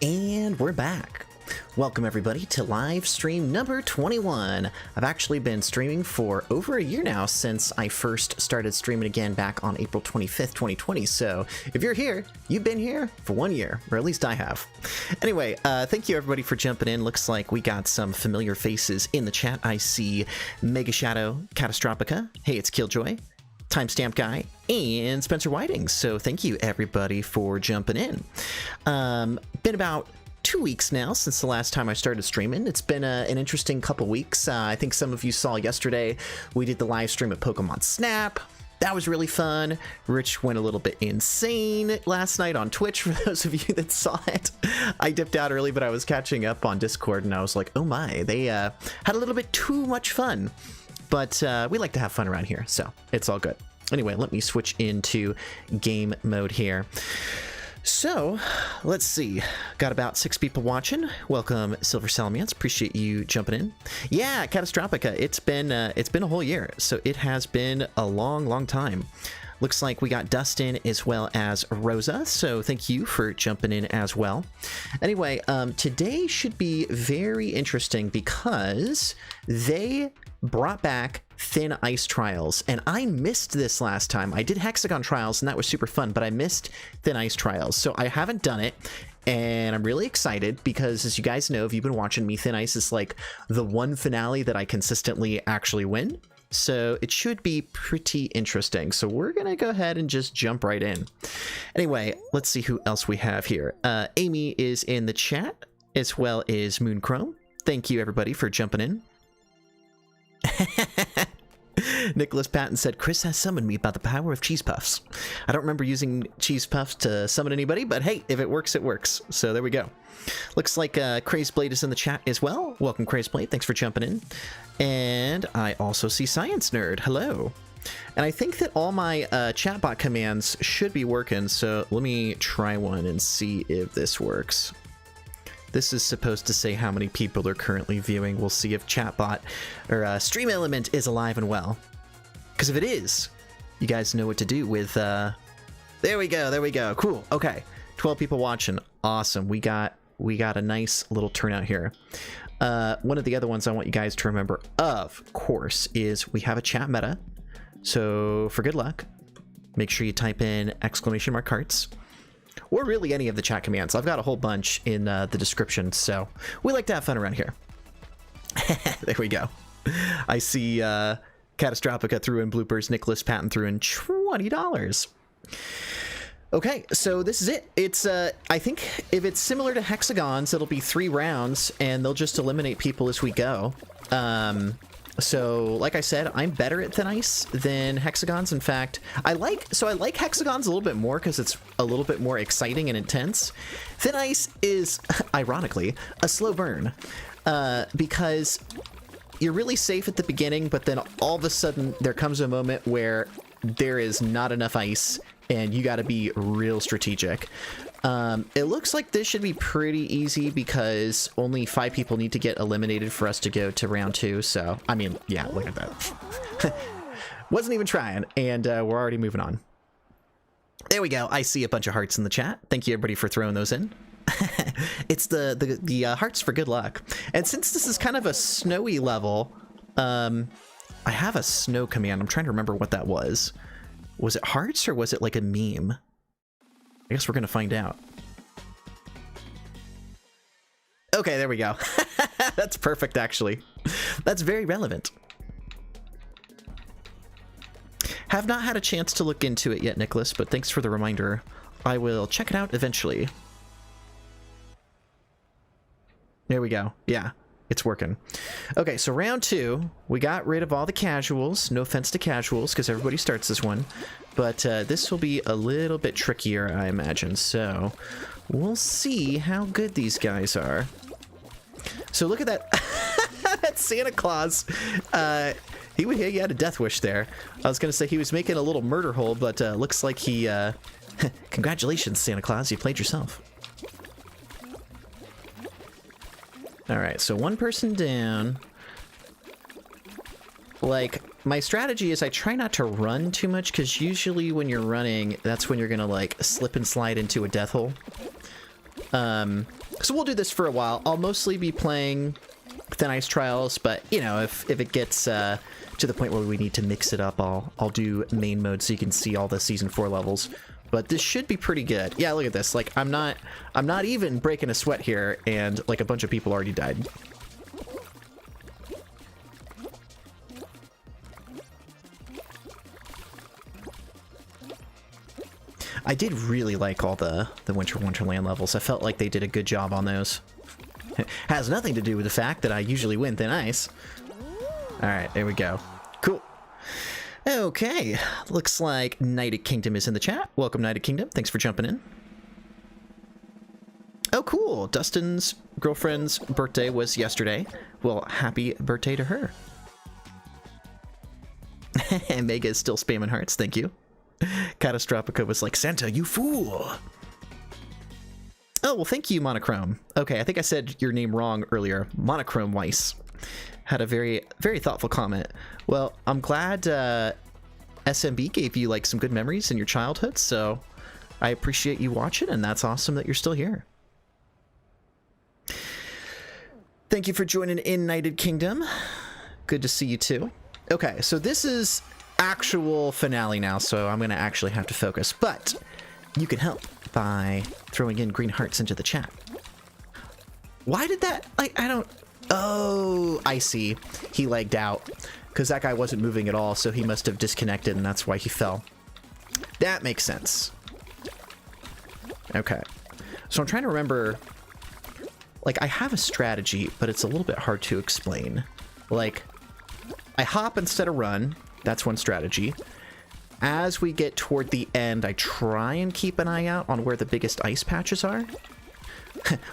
And we're back. Welcome everybody to live stream number 21. I've actually been streaming for over a year now since I first started streaming again back on April 25th, 2020. So if you're here, you've been here for 1 year, or at least I have. Anyway, thank you everybody for jumping in. Looks like we got some familiar faces in the chat. I see Mega Shadow, Catastrophica. Hey, it's Killjoy, Timestamp Guy, and Spencer Whiting. So thank you everybody for jumping in. Been about 2 weeks now since the last time I started streaming. It's been an interesting couple weeks. I think some of you saw yesterday we did the live stream of Pokemon Snap. That was really fun. Rich went a little bit insane last night on Twitch, for those of you that saw it. I dipped out early, but I was catching up on Discord and I was like, oh my, they had a little bit too much fun. But we like to have fun around here, so it's all good. Anyway, let me switch into game mode here. So, let's see. Got about 6 people watching. Welcome, Silver Salamance. Appreciate you jumping in. Yeah, Catastrophica. It's been a whole year, so it has been a long time. Looks like we got Dustin as well as Rosa, so thank you for jumping in as well. Anyway, today should be very interesting because they brought back Thin Ice Trials, and I missed this last time. I did Hexagon Trials, and that was super fun, but I missed Thin Ice Trials, so I haven't done it, and I'm really excited because, as you guys know, if you've been watching me, Thin Ice is like the one finale that I consistently actually win. So it should be pretty interesting. So we're going to go ahead and just jump right in. Anyway, let's see who else we have here. Amy is in the chat, as well as Moonchrome. Thank you, everybody, for jumping in. Nicholas Patton said, Chris has summoned me by the power of cheese puffs. I don't remember using cheese puffs to summon anybody, but hey, if it works, it works. So there we go. Looks like Crazed Blade is in the chat as well. Welcome, Crazed Blade. Thanks for jumping in. And I also see Science Nerd. Hello. And I think that all my chatbot commands should be working, so let me try one and see if this works. This is supposed to say how many people are currently viewing. We'll see if chatbot or Stream Element is alive and well. Because if it is, you guys know what to do with... There we go. Cool. Okay. 12 people watching. Awesome. We got a nice little turnout here. One of the other ones I want you guys to remember, of course, is we have a chat meta. So for good luck, make sure you type in !hearts. Or really any of the chat commands. I've got a whole bunch in the description, so we like to have fun around here. There we go. I see Catastrophica threw in bloopers, Nicholas Patton threw in $20. Okay, so this is it. It's, I think if it's similar to Hexagons, it'll be 3 rounds, and they'll just eliminate people as we go. So, like I said, I'm better at Thin Ice than Hexagons. In fact, I like Hexagons a little bit more because it's a little bit more exciting and intense. Thin Ice is, ironically, a slow burn because you're really safe at the beginning, but then all of a sudden there comes a moment where there is not enough ice and you got to be real strategic. It looks like this should be pretty easy because only 5 people need to get eliminated for us to go to round 2. So, I mean, yeah, look at that. Wasn't even trying, and we're already moving on. There we go. I see a bunch of hearts in the chat. Thank you, everybody, for throwing those in. It's the hearts for good luck. And since this is kind of a snowy level, I have a snow command. I'm trying to remember what that was. Was it hearts or was it like a meme? I guess we're gonna find out. Okay, there we go. That's perfect, actually. That's very relevant. Have not had a chance to look into it yet, Nicholas, but thanks for the reminder. I will check it out eventually. There we go. Yeah, it's working. Okay, so round 2, we got rid of all the casuals. No offense to casuals, because everybody starts this one. But this will be a little bit trickier, I imagine. So we'll see how good these guys are. So look at that. That Santa Claus. He had a death wish there. I was going to say he was making a little murder hole, but looks like he... Congratulations, Santa Claus. You played yourself. All right, so 1 person down. Like, my strategy is I try not to run too much, because usually when you're running, that's when you're gonna, like, slip and slide into a death hole. So we'll do this for a while. I'll mostly be playing Thin Ice Trials, but, you know, if it gets to the point where we need to mix it up, I'll do main mode so you can see all the Season 4 levels. But this should be pretty good. Yeah, look at this. Like, I'm not even breaking a sweat here, and, like, a bunch of people already died. I did really like all the Winter Wonderland levels. I felt like they did a good job on those. Has nothing to do with the fact that I usually win Thin Ice. Alright, there we go. Cool. Okay, looks like Knighted Kingdom is in the chat. Welcome, Knighted Kingdom. Thanks for jumping in. Oh, cool. Dustin's girlfriend's birthday was yesterday. Well, happy birthday to her. Mega is still spamming hearts. Thank you. Catastropica was like, Santa, you fool. Oh, well, thank you, Monochrome. Okay, I think I said your name wrong earlier. Monochrome Weiss had a very, very thoughtful comment. Well, I'm glad SMB gave you, like, some good memories in your childhood, so I appreciate you watching, and that's awesome that you're still here. Thank you for joining in, Knighted Kingdom. Good to see you, too. Okay, so this is actual finale now, so I'm gonna actually have to focus, but you can help by throwing in green hearts into the chat. Why did that, like, I don't, oh, I see. He lagged out because that guy wasn't moving at all, so he must have disconnected, and that's why he fell. That makes sense. Okay, so I'm trying to remember, like, I have a strategy, but it's a little bit hard to explain. Like, I hop instead of run. That's one strategy. As we get toward the end, I try and keep an eye out on where the biggest ice patches are.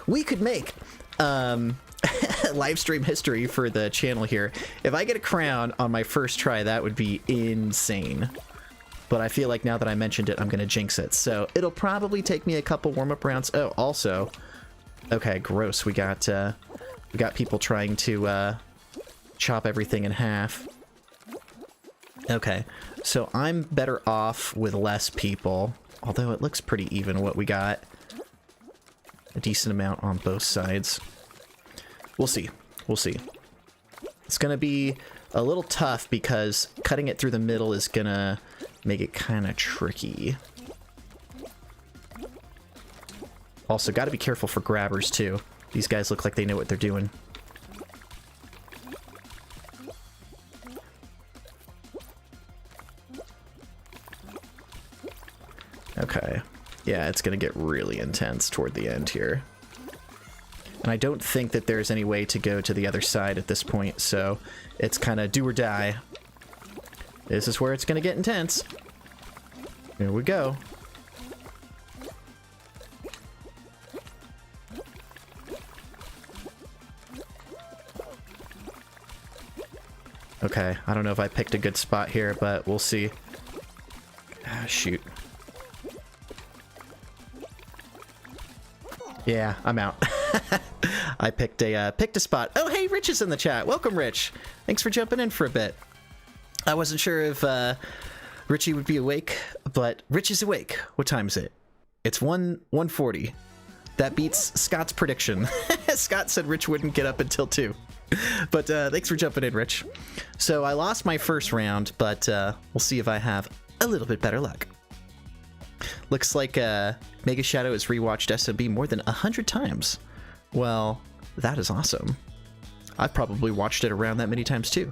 We could make live stream history for the channel here. If I get a crown on my first try, that would be insane. But I feel like now that I mentioned it, I'm going to jinx it. So it'll probably take me a couple warm-up rounds. Oh, also, okay, gross. We got people trying to chop everything in half. Okay, so I'm better off with less people, although it looks pretty even what we got. A decent amount on both sides. We'll see. We'll see. It's going to be a little tough because cutting it through the middle is going to make it kind of tricky. Also, got to be careful for grabbers, too. These guys look like they know what they're doing. Okay. Yeah, it's going to get really intense toward the end here. And I don't think that there's any way to go to the other side at this point, so it's kind of do or die. This is where it's going to get intense. Here we go. Okay, I don't know if I picked a good spot here, but we'll see. Ah, shoot. Yeah, I'm out. I picked a spot. Oh, hey, Rich is in the chat. Welcome, Rich. Thanks for jumping in for a bit. I wasn't sure if Richie would be awake, but Rich is awake. What time is it? It's 1:40. That beats Scott's prediction. Scott said Rich wouldn't get up until 2. But thanks for jumping in, Rich. So I lost my first round, but we'll see if I have a little bit better luck. Looks like Mega Shadow has rewatched SMB more than 100 times. Well, that is awesome. I've probably watched it around that many times too.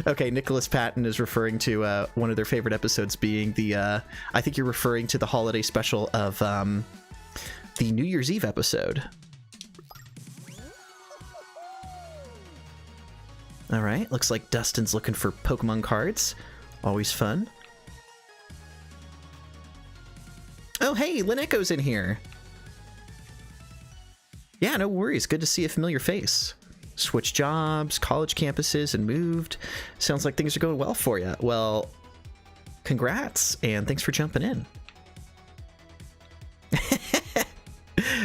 Okay, Nicholas Patton is referring to one of their favorite episodes being the, I think you're referring to the holiday special of the New Year's Eve episode. All right, looks like Dustin's looking for Pokemon cards. Always fun. Oh, hey, Lineko's in here. Yeah, no worries. Good to see a familiar face. Switched jobs, college campuses, and moved. Sounds like things are going well for you. Well, congrats, and thanks for jumping in.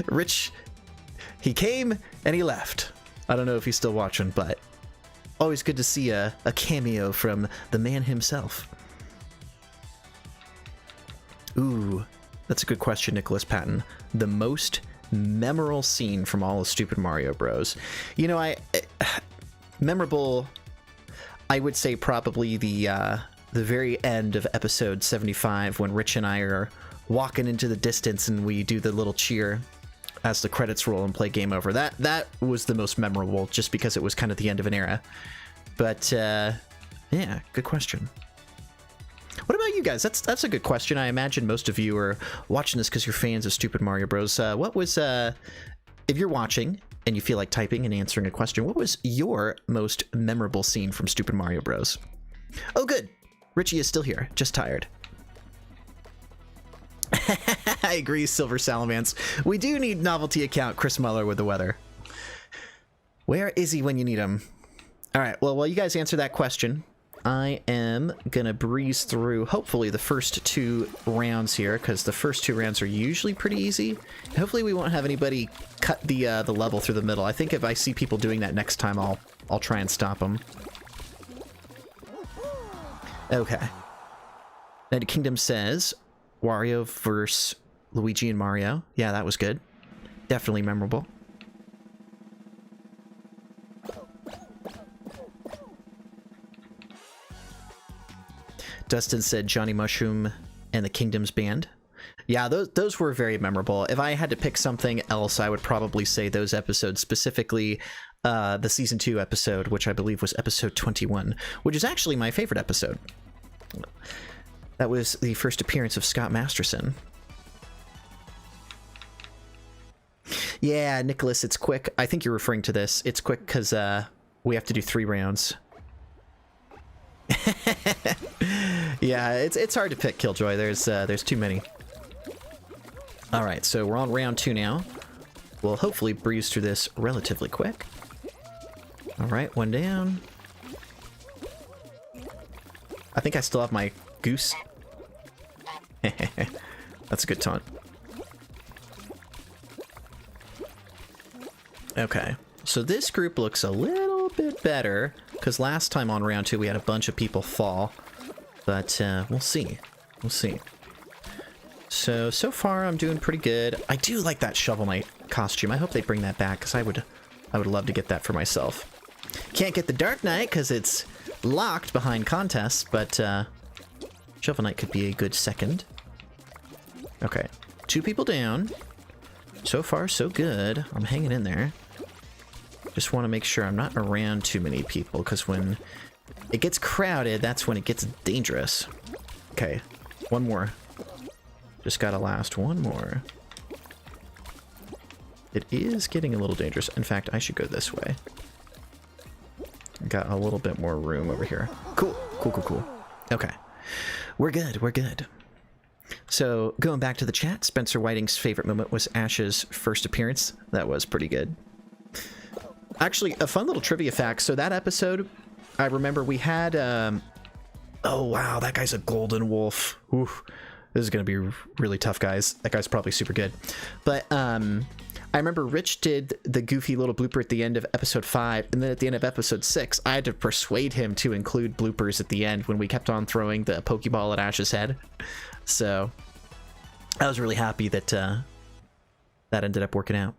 Rich, he came and he left. I don't know if he's still watching, but always good to see a cameo from the man himself. Ooh, that's a good question, Nicholas Patton. The most memorable scene from all of Stupid Mario Bros. You know, memorable, I would say probably the very end of episode 75 when Rich and I are walking into the distance and we do the little cheer as the credits roll and play Game Over. That was the most memorable, just because it was kind of the end of an era. But yeah, good question. What about you guys? That's a good question. I imagine most of you are watching this because you're fans of Stupid Mario Bros. What was, if you're watching and you feel like typing and answering a question, what was your most memorable scene from Stupid Mario Bros? Oh, good. Richie is still here, just tired. I agree, Silver Salamance. We do need novelty account Chris Muller with the weather. Where is he when you need him? All right, well, while you guys answer that question, I am gonna breeze through hopefully the first 2 rounds here, because the first 2 rounds are usually pretty easy. Hopefully we won't have anybody cut the level through the middle. I think if I see people doing that next time, I'll try and stop them. Okay. United Kingdom says Wario versus Luigi and Mario. Yeah, that was good. Definitely memorable. Dustin said Johnny Mushroom and the Kingdoms Band. Yeah, those were very memorable. If I had to pick something else, I would probably say those episodes, specifically the Season 2 episode, which I believe was episode 21, which is actually my favorite episode. That was the first appearance of Scott Masterson. Yeah, Nicholas, it's quick. I think you're referring to this. It's quick because we have to do 3 rounds. Yeah, it's hard to pick, Killjoy. There's too many. All right, so we're on round 2 now. We'll hopefully breeze through this relatively quick. All right, 1 down. I think I still have my goose. That's a good taunt. Okay, so this group looks a little bit better, because last time on round 2 we had a bunch of people fall. But we'll see. We'll see. So far I'm doing pretty good. I do like that Shovel Knight costume. I hope they bring that back, because I would love to get that for myself. Can't get the Dark Knight because it's locked behind contests, but Shovel Knight could be a good second. Okay, 2 people down. So far, so good. I'm hanging in there. Just want to make sure I'm not around too many people, because when it gets crowded, that's when it gets dangerous. Okay, 1 more. Just gotta last 1 more. It is getting a little dangerous. In fact, I should go this way. Got a little bit more room over here. Cool, cool, cool, cool. Okay, we're good, we're good. So, going back to the chat, Spencer Whiting's favorite moment was Ash's first appearance. That was pretty good. Actually, a fun little trivia fact. So that episode, I remember we had, oh wow, that guy's a golden wolf. Oof. This is going to be really tough, guys. That guy's probably super good. But I remember Rich did the goofy little blooper at the end of episode 5, and then at the end of episode 6, I had to persuade him to include bloopers at the end when we kept on throwing the Pokeball at Ash's head. So I was really happy that that ended up working out.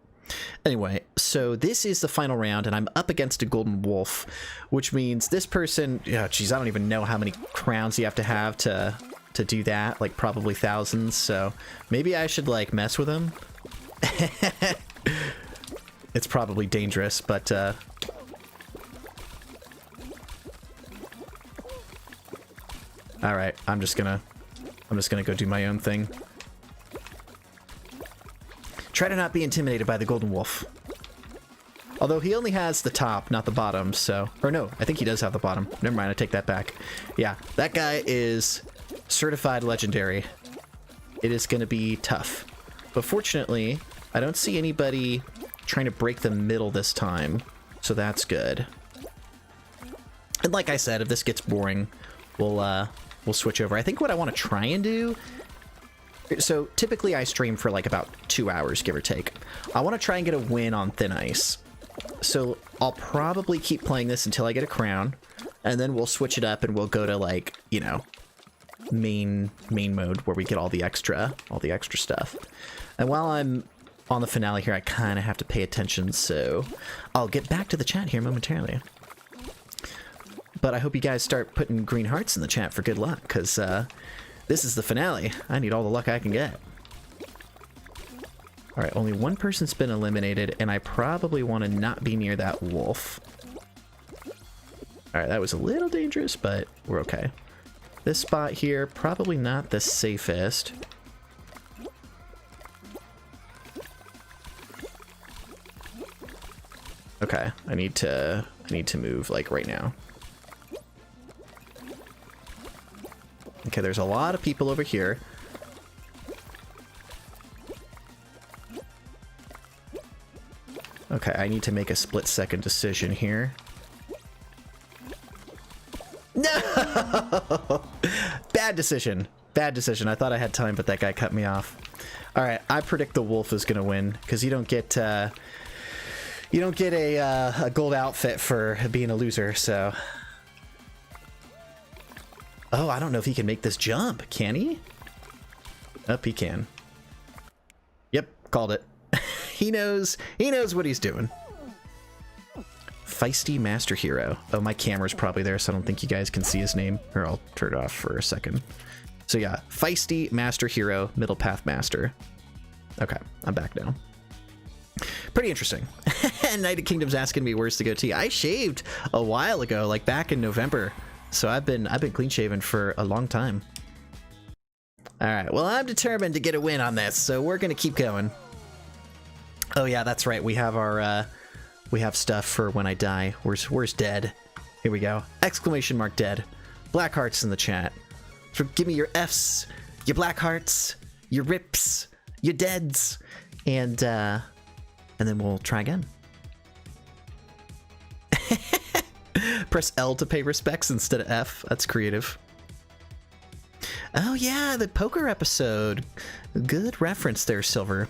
Anyway, so this is the final round, and I'm up against a golden wolf, which means this person, yeah, geez, I don't even know how many crowns you have to do that, like probably thousands, so maybe I should like mess with him. It's probably dangerous, but all right, I'm just gonna go do my own thing. Try to not be intimidated by the golden wolf. Although he only has the top, not the bottom, so... Or no, I think he does have the bottom. Never mind, I take that back. Yeah, that guy is certified legendary. It is going to be tough. But fortunately, I don't see anybody trying to break the middle this time, so that's good. And like I said, if this gets boring, we'll switch over. I think what I want to try and do... So typically I stream for like about 2 hours, give or take. I want to try and get a win on Thin Ice. So I'll probably keep playing this until I get a crown, and then we'll switch it up and we'll go to like, you know, main mode where we get all the extra stuff. And while I'm on the finale here, I kind of have to pay attention, so I'll get back to the chat here momentarily. But I hope you guys start putting green hearts in the chat for good luck, because this is the finale. I need all the luck I can get. Alright, only one person's been eliminated, and I probably want to not be near that wolf. Alright, that was a little dangerous, but we're okay. This spot here, probably not the safest. Okay, I need to move like right now. Okay, there's a lot of people over here. Okay, I need to make a split-second decision here. No! Bad decision. Bad decision. I thought I had time, but that guy cut me off. All right, I predict the wolf is gonna win because you don't get a gold outfit for being a loser. So, oh, I don't know if he can make this jump. Can he? Oh, he can. Yep, called it. He knows what he's doing. Feisty Master Hero. Oh, my camera's probably there, so I don't think you guys can see his name. Or I'll turn it off for a second. So yeah, Feisty Master Hero, Middle Path Master. Okay, I'm back now. Pretty interesting. Knight of Kingdom's asking me where's the goatee. I shaved a while ago, like back in November. So I've been clean shaven for a long time. All right, well, I'm determined to get a win on this, so we're gonna keep going. Oh yeah, that's right. We have our we have stuff for when I die. Where's dead? Here we go. Exclamation mark dead. Black hearts in the chat. So give me your Fs, your black hearts, your rips, your deads, and then we'll try again. Press L to pay respects instead of F. That's creative. Oh yeah, the poker episode. Good reference there, Silver.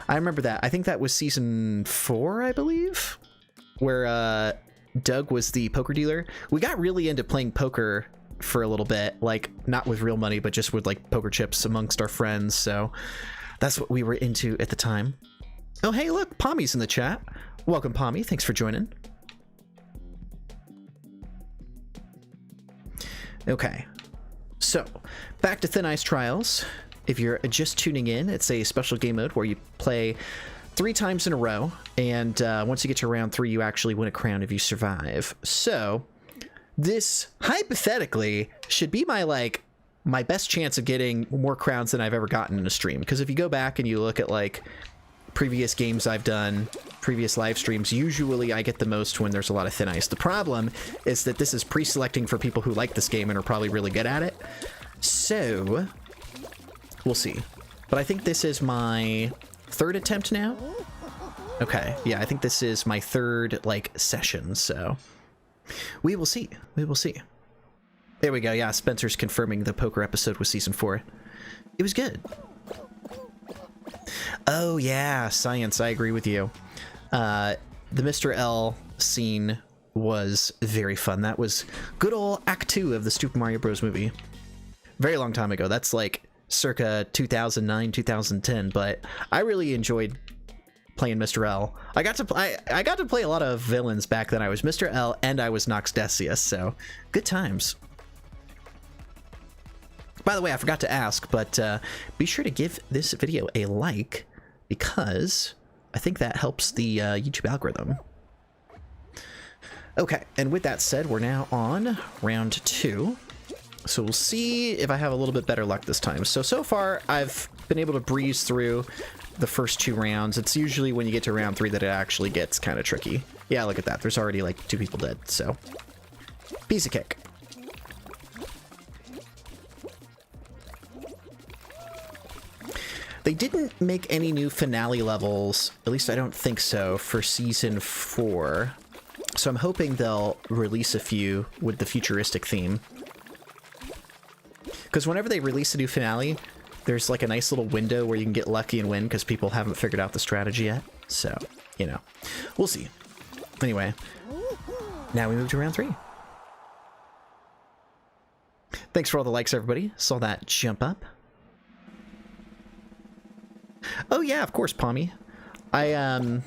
I remember that. I think that was season 4, I believe, where Doug was the poker dealer. We got really into playing poker for a little bit, like not with real money, but just with like poker chips amongst our friends. So that's what we were into at the time. Oh, hey, look, Pommy's in the chat. Welcome, Pommy. Thanks for joining. Okay, so back to Thin Ice Trials. If you're just tuning in, it's a special game mode where you play 3 times in a row, and once you get to round 3, you actually win a crown if you survive. So this hypothetically should be my best chance of getting more crowns than I've ever gotten in a stream, because if you go back and you look at like previous games I've done, previous live streams, usually I get the most when there's a lot of Thin Ice. The problem is that this is pre-selecting for people who like this game and are probably really good at it. So we'll see. But I think this is my 3rd attempt now. Okay, yeah, I think this is my 3rd like session, so we will see. We will see. There we go. Yeah, Spencer's confirming the poker episode was season 4. It was good. Oh yeah, science, I agree with you. The Mr. L scene was very fun. That was good old Act 2 of the Super Mario Bros. Movie. Very long time ago. That's like circa 2009, 2010, but I really enjoyed playing Mr. L. I got to play a lot of villains back then. I was Mr. L and I was Nox Decius, so good times. By the way, I forgot to ask, but be sure to give this video a like, because I think that helps the YouTube algorithm. Okay, and with that said, we're now on round 2. So we'll see if I have a little bit better luck this time. So far, I've been able to breeze through the first 2 rounds. It's usually when you get to round 3 that it actually gets kind of tricky. Yeah, look at that. There's already like 2 people dead, so piece of cake. They didn't make any new finale levels, at least I don't think so, for season 4. So I'm hoping they'll release a few with the futuristic theme. Because whenever they release a new finale, there's like a nice little window where you can get lucky and win because people haven't figured out the strategy yet. So, you know, we'll see. Anyway, now we move to round 3. Thanks for all the likes, everybody. Saw that jump up. Oh yeah, of course, Pommy. I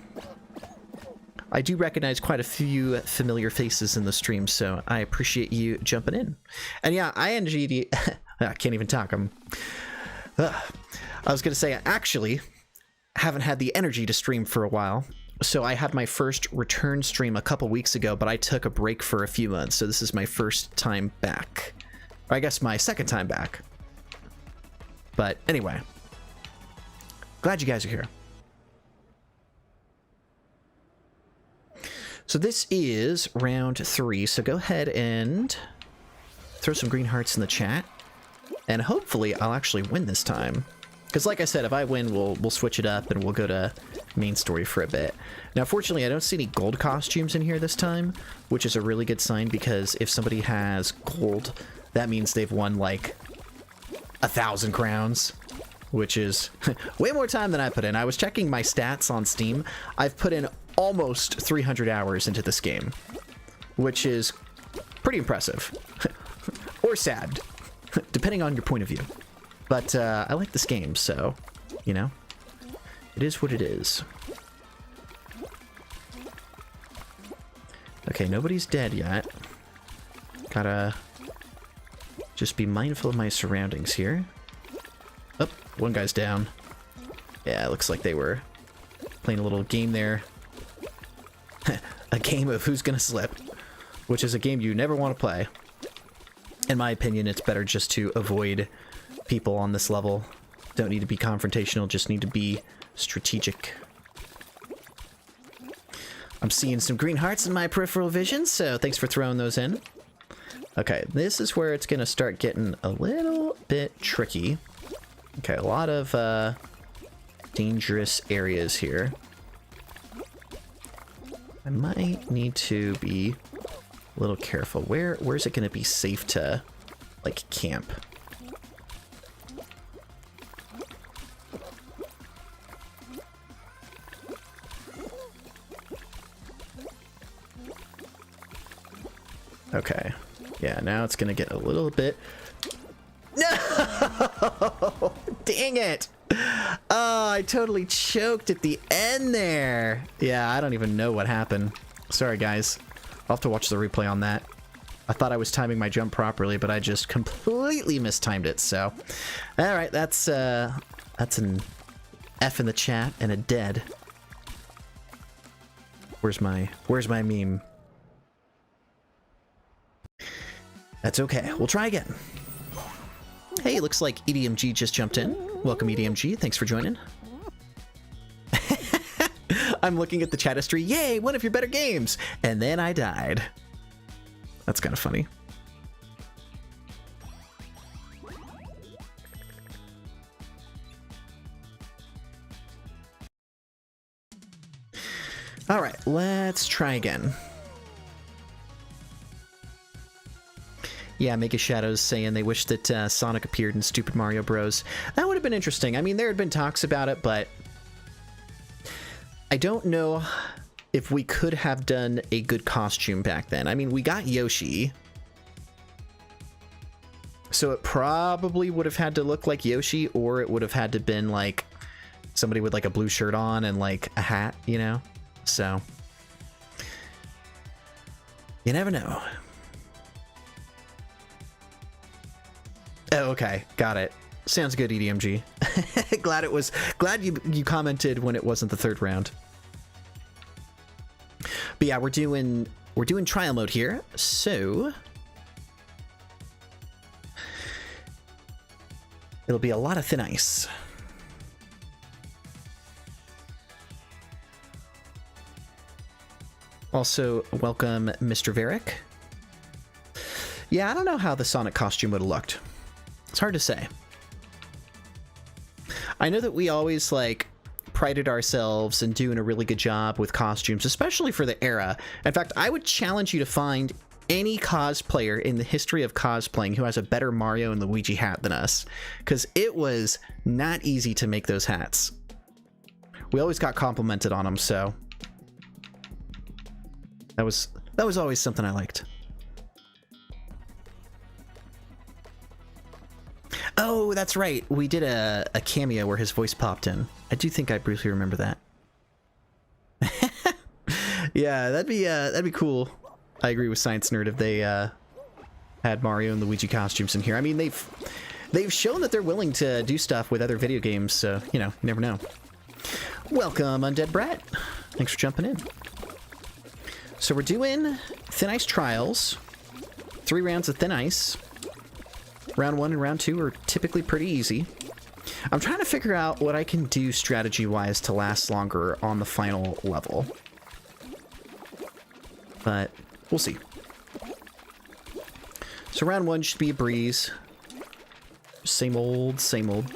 do recognize quite a few familiar faces in the stream, so I appreciate you jumping in. And yeah, INGD... I can't even talk. I was going to say, I actually haven't had the energy to stream for a while. So I had my first return stream a couple weeks ago, but I took a break for a few months. So this is my first time back. Or I guess my second time back. But anyway, glad you guys are here. So this is round 3. So go ahead and throw some green hearts in the chat. And hopefully I'll actually win this time. Because like I said, if I win, we'll switch it up and we'll go to main story for a bit. Now, fortunately, I don't see any gold costumes in here this time, which is a really good sign, because if somebody has gold, that means they've won like 1,000 crowns, which is way more time than I put in. I was checking my stats on Steam. I've put in almost 300 hours into this game, which is pretty impressive. Or sad, depending on your point of view. But I like this game, so, you know, it is what it is. Okay, nobody's dead yet. Gotta just be mindful of my surroundings here. Oh, one guy's down. Yeah, it looks like they were playing a little game there. A game of who's gonna slip, which is a game you never want to play. In my opinion, it's better just to avoid people on this level. Don't need to be confrontational, just need to be strategic. I'm seeing some green hearts in my peripheral vision, so thanks for throwing those in. Okay, this is where it's gonna start getting a little bit tricky. Okay, a lot of dangerous areas here. I might need to be a little careful. Where's it gonna be safe to, like, camp? Okay. Yeah, now it's gonna get a little bit... No! Dang it! Oh, I totally choked at the end there. Yeah, I don't even know what happened. Sorry, guys. I'll have to watch the replay on that. I thought I was timing my jump properly, but I just completely mistimed it, so... Alright, that's an F in the chat and a dead. Where's my meme? That's okay. We'll try again. Hey, looks like EDMG just jumped in. Welcome, EDMG. Thanks for joining. I'm looking at the chat history. Yay, one of your better games. And then I died. That's kind of funny. All right, let's try again. Yeah, Mega Shadows saying they wish that Sonic appeared in Stupid Mario Bros. That would have been interesting. I mean, there had been talks about it, but I don't know if we could have done a good costume back then. I mean, we got Yoshi, so it probably would have had to look like Yoshi, or it would have had to been like somebody with like a blue shirt on and like a hat, you know? So you never know. Oh, okay. Got it. Sounds good, EDMG. Glad you commented when it wasn't the third round. But yeah, we're doing trial mode here, so it'll be a lot of thin ice. Also, welcome, Mr. Varick. Yeah, I don't know how the Sonic costume would have looked. It's hard to say. I know that we always, like, prided ourselves in doing a really good job with costumes, especially for the era. In fact, I would challenge you to find any cosplayer in the history of cosplaying who has a better Mario and Luigi hat than us, because it was not easy to make those hats. We always got complimented on them, so that was always something I liked. Oh, that's right. We did a cameo where his voice popped in. I do think I briefly remember that. Yeah, that'd be cool. I agree with Science Nerd if they had Mario and Luigi costumes in here. I mean, they've shown that they're willing to do stuff with other video games, so, you know, you never know. Welcome, Undead Brat. Thanks for jumping in. So we're doing Thin Ice Trials. 3 rounds of Thin Ice. Round 1 and round 2 are typically pretty easy. I'm trying to figure out what I can do strategy-wise to last longer on the final level. But we'll see. So round 1 should be a breeze. Same old, same old.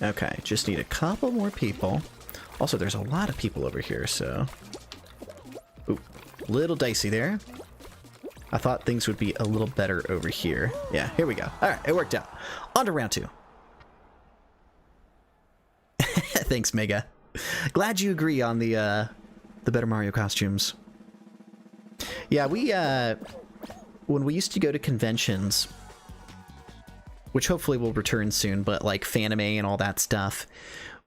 Okay, just need a couple more people. Also, there's a lot of people over here, so... Ooh, little dicey there. I thought things would be a little better over here. Yeah, here we go. Alright, it worked out. On to round 2. Thanks, Mega. Glad you agree on the better Mario costumes. Yeah, we, when we used to go to conventions, which hopefully will return soon, but like Fanime and all that stuff,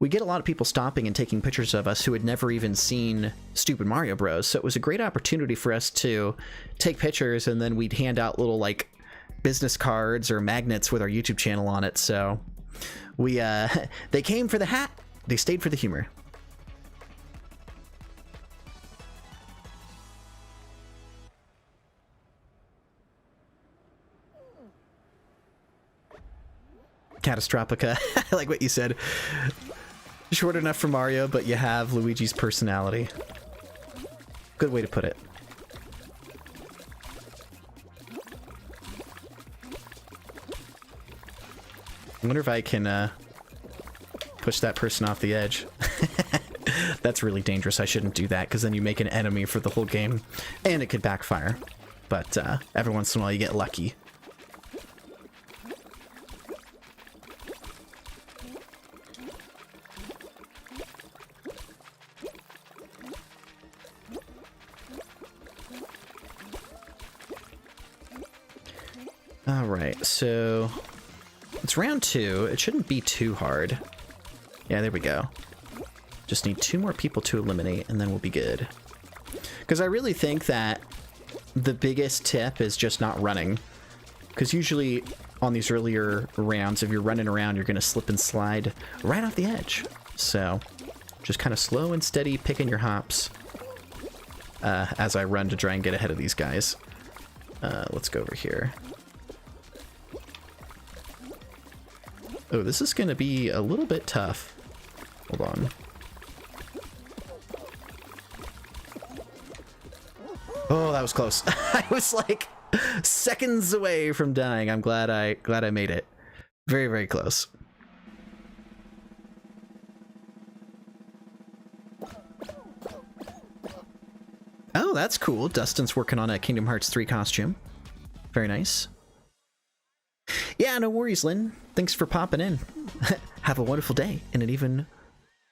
we get a lot of people stopping and taking pictures of us who had never even seen Stupid Mario Bros. So it was a great opportunity for us to take pictures, and then we'd hand out little like business cards or magnets with our YouTube channel on it. So we, they came for the hat, they stayed for the humor. Catastrophica. I like what you said. Short enough for Mario, but you have Luigi's personality. Good way to put it. I wonder if I can push that person off the edge. That's really dangerous. I shouldn't do that, because then you make an enemy for the whole game, and it could backfire. But every once in a while you get lucky. Alright, so it's round 2. It shouldn't be too hard. Yeah, there we go. Just need 2 more people to eliminate, and then we'll be good. Because I really think that the biggest tip is just not running. Because usually on these earlier rounds, if you're running around, you're going to slip and slide right off the edge. So just kind of slow and steady picking your hops as I run to try and get ahead of these guys. Let's go over here. Oh, this is going to be a little bit tough. Hold on. Oh, that was close. I was like seconds away from dying. I'm glad I made it. Very, very close. Oh, that's cool. Dustin's working on a Kingdom Hearts 3 costume. Very nice. Yeah, no worries, Lynn. Thanks for popping in. Have a wonderful day and an even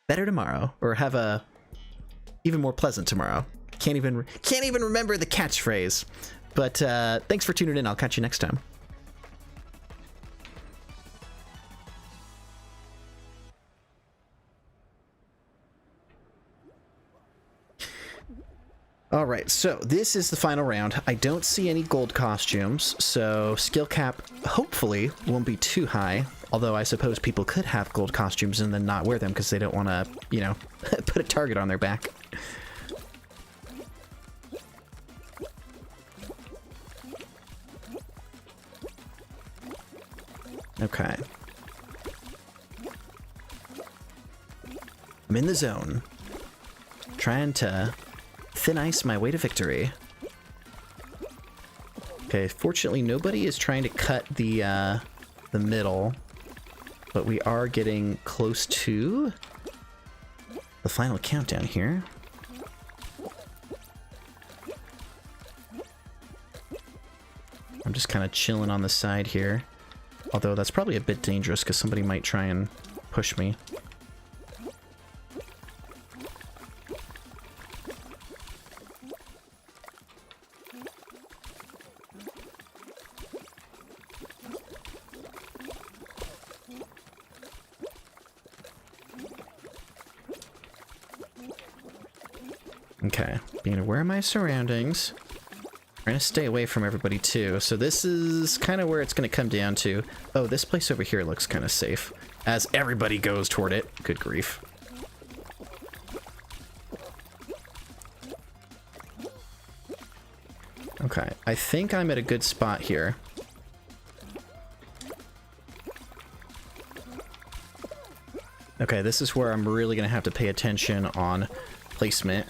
better tomorrow, or have a even more pleasant tomorrow. Can't even remember the catchphrase. But thanks for tuning in. I'll catch you next time. Alright, so this is the final round. I don't see any gold costumes, so skill cap hopefully won't be too high. Although I suppose people could have gold costumes and then not wear them because they don't want to, you know, put a target on their back. Okay. I'm in the zone. Trying to thin ice my way to victory. Okay, fortunately nobody is trying to cut the middle, but we are getting close to the final countdown here. I'm just kind of chilling on the side here, although that's probably a bit dangerous because somebody might try and push me. Okay, being aware of my surroundings. Trying to stay away from everybody too. So this is kind of where it's going to come down to. Oh, this place over here looks kind of safe. As everybody goes toward it. Good grief. Okay, I think I'm at a good spot here. Okay, this is where I'm really going to have to pay attention on placement.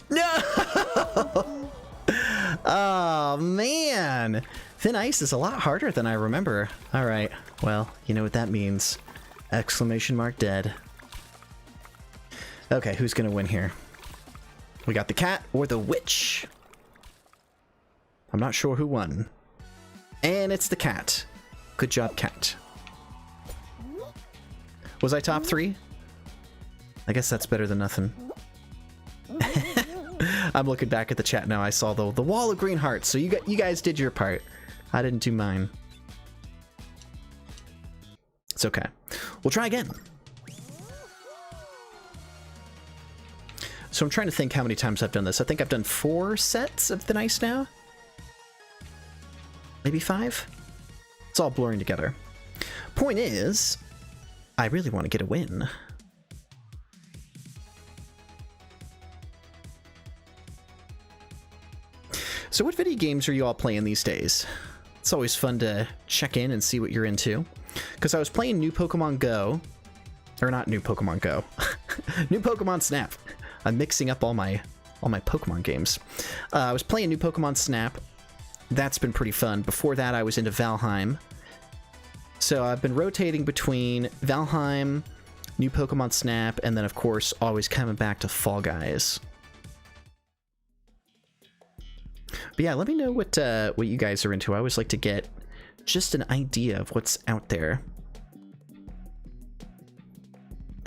No! Oh, man! Thin ice is a lot harder than I remember. Alright, well, you know what that means. Exclamation mark dead. Okay, who's gonna win here? We got the cat or the witch. I'm not sure who won. And it's the cat. Good job, cat. Was I top 3? I guess that's better than nothing. I'm looking back at the chat now. I saw the wall of green hearts. So you guys did your part. I didn't do mine. It's okay. We'll try again. So I'm trying to think how many times I've done this. I think I've done 4 sets of Thin Ice now. Maybe 5? It's all blurring together. Point is, I really want to get a win. So what video games are you all playing these days? It's always fun to check in and see what you're into. Because I was playing New Pokemon Go. Or not New Pokemon Go. New Pokemon Snap. I'm mixing up all my Pokemon games. I was playing New Pokemon Snap. That's been pretty fun. Before that, I was into Valheim. So I've been rotating between Valheim, New Pokemon Snap, and then, of course, always coming back to Fall Guys. But yeah, let me know what you guys are into. I always like to get just an idea of what's out there.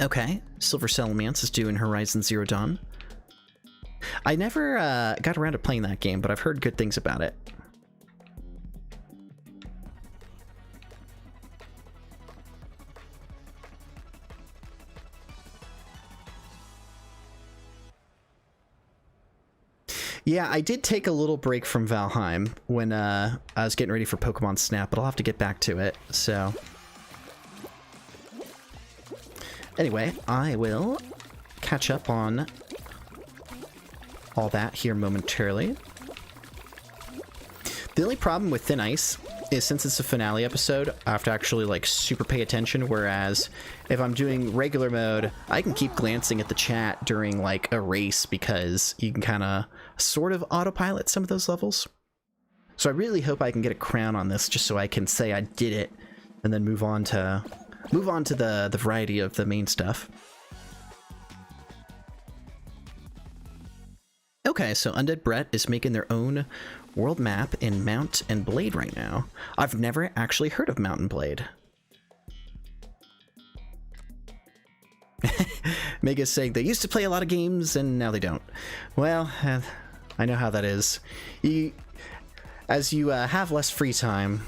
Okay, Silver Salamence is doing Horizon Zero Dawn. I never got around to playing that game, but I've heard good things about it. Yeah, I did take a little break from Valheim when I was getting ready for Pokemon Snap, but I'll have to get back to it, so... Anyway, I will catch up on all that here momentarily. The only problem with Thin Ice is since it's a finale episode, I have to actually like super pay attention, whereas if I'm doing regular mode, I can keep glancing at the chat during like a race because you can kind of sort of autopilot some of those levels. So I really hope I can get a crown on this just so I can say I did it and then move on to the variety of the main stuff. Okay, so Undead Brett is making their own world map in Mount and Blade right now. I've never actually heard of Mount and Blade. Mega's saying they used to play a lot of games and now they don't. Well, I know how that is. As you have less free time.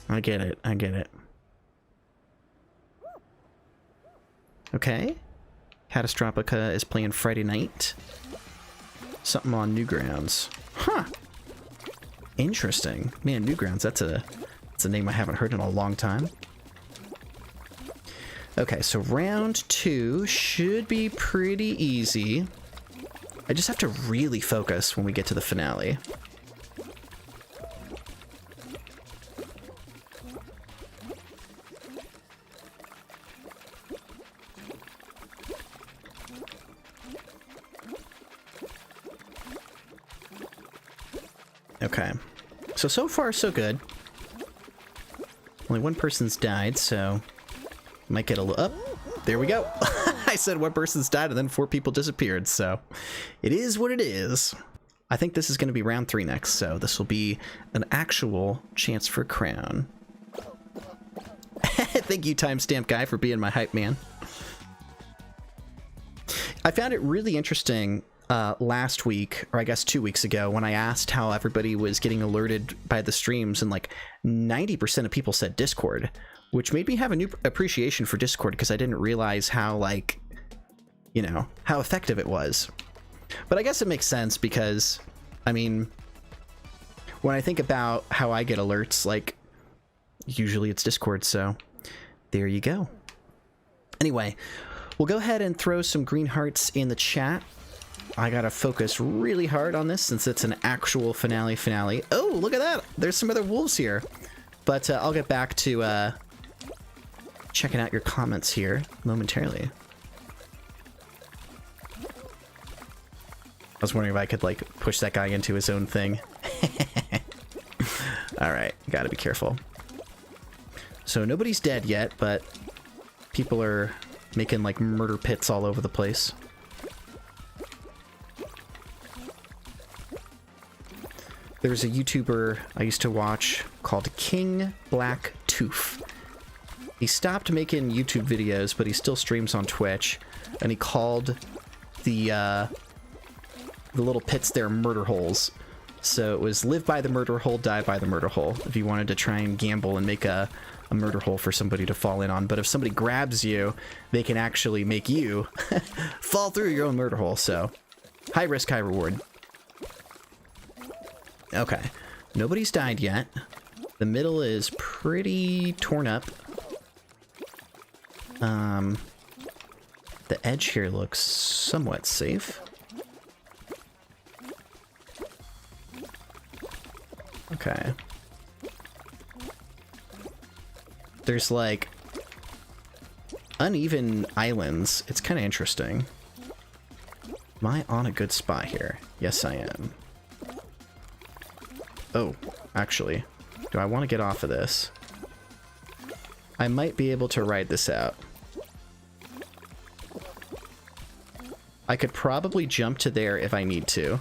I get it, I get it. Okay. Catastropica is playing Friday Night. Something on Newgrounds. Huh. Interesting. Man, Newgrounds, that's a name I haven't heard in a long time. Okay, so round 2 should be pretty easy. I just have to really focus when we get to the finale. Okay, so far so good. Only one person's died, so might get a little up. There we go. I said one person's died and then 4 people disappeared, so it is what it is. I think this is going to be round 3 next, so this will be an actual chance for a crown. Thank you, Timestamp Guy, for being my hype man. I found it really interesting. last week, or I guess 2 weeks ago, when I asked how everybody was getting alerted by the streams, and like 90% of people said Discord, which made me have a new appreciation for Discord, because I didn't realize how, like, you know, how effective it was. But I guess it makes sense because, I mean, when I think about how I get alerts, like, usually it's Discord, so there you go. Anyway, we'll go ahead and throw some green hearts in the chat. I gotta focus really hard on this since it's an actual finale. Oh, look at that! There's some other wolves here. But I'll get back to checking out your comments here momentarily. I was wondering if I could, like, push that guy into his own thing. Alright, gotta be careful. So nobody's dead yet, but people are making, like, murder pits all over the place. There's a YouTuber I used to watch called King Black Tooth. He stopped making YouTube videos, but he still streams on Twitch, and he called the little pits there murder holes. So it was live by the murder hole, die by the murder hole, if you wanted to try and gamble and make a murder hole for somebody to fall in on. But if somebody grabs you, they can actually make you fall through your own murder hole. So high risk, high reward. Okay, nobody's died yet. The middle is pretty torn up. The edge here looks somewhat safe. Okay. There's, like, uneven islands. It's kind of interesting. Am I on a good spot here? Yes, I am. Oh, actually, do I want to get off of this? I might be able to ride this out. I could probably jump to there if I need to.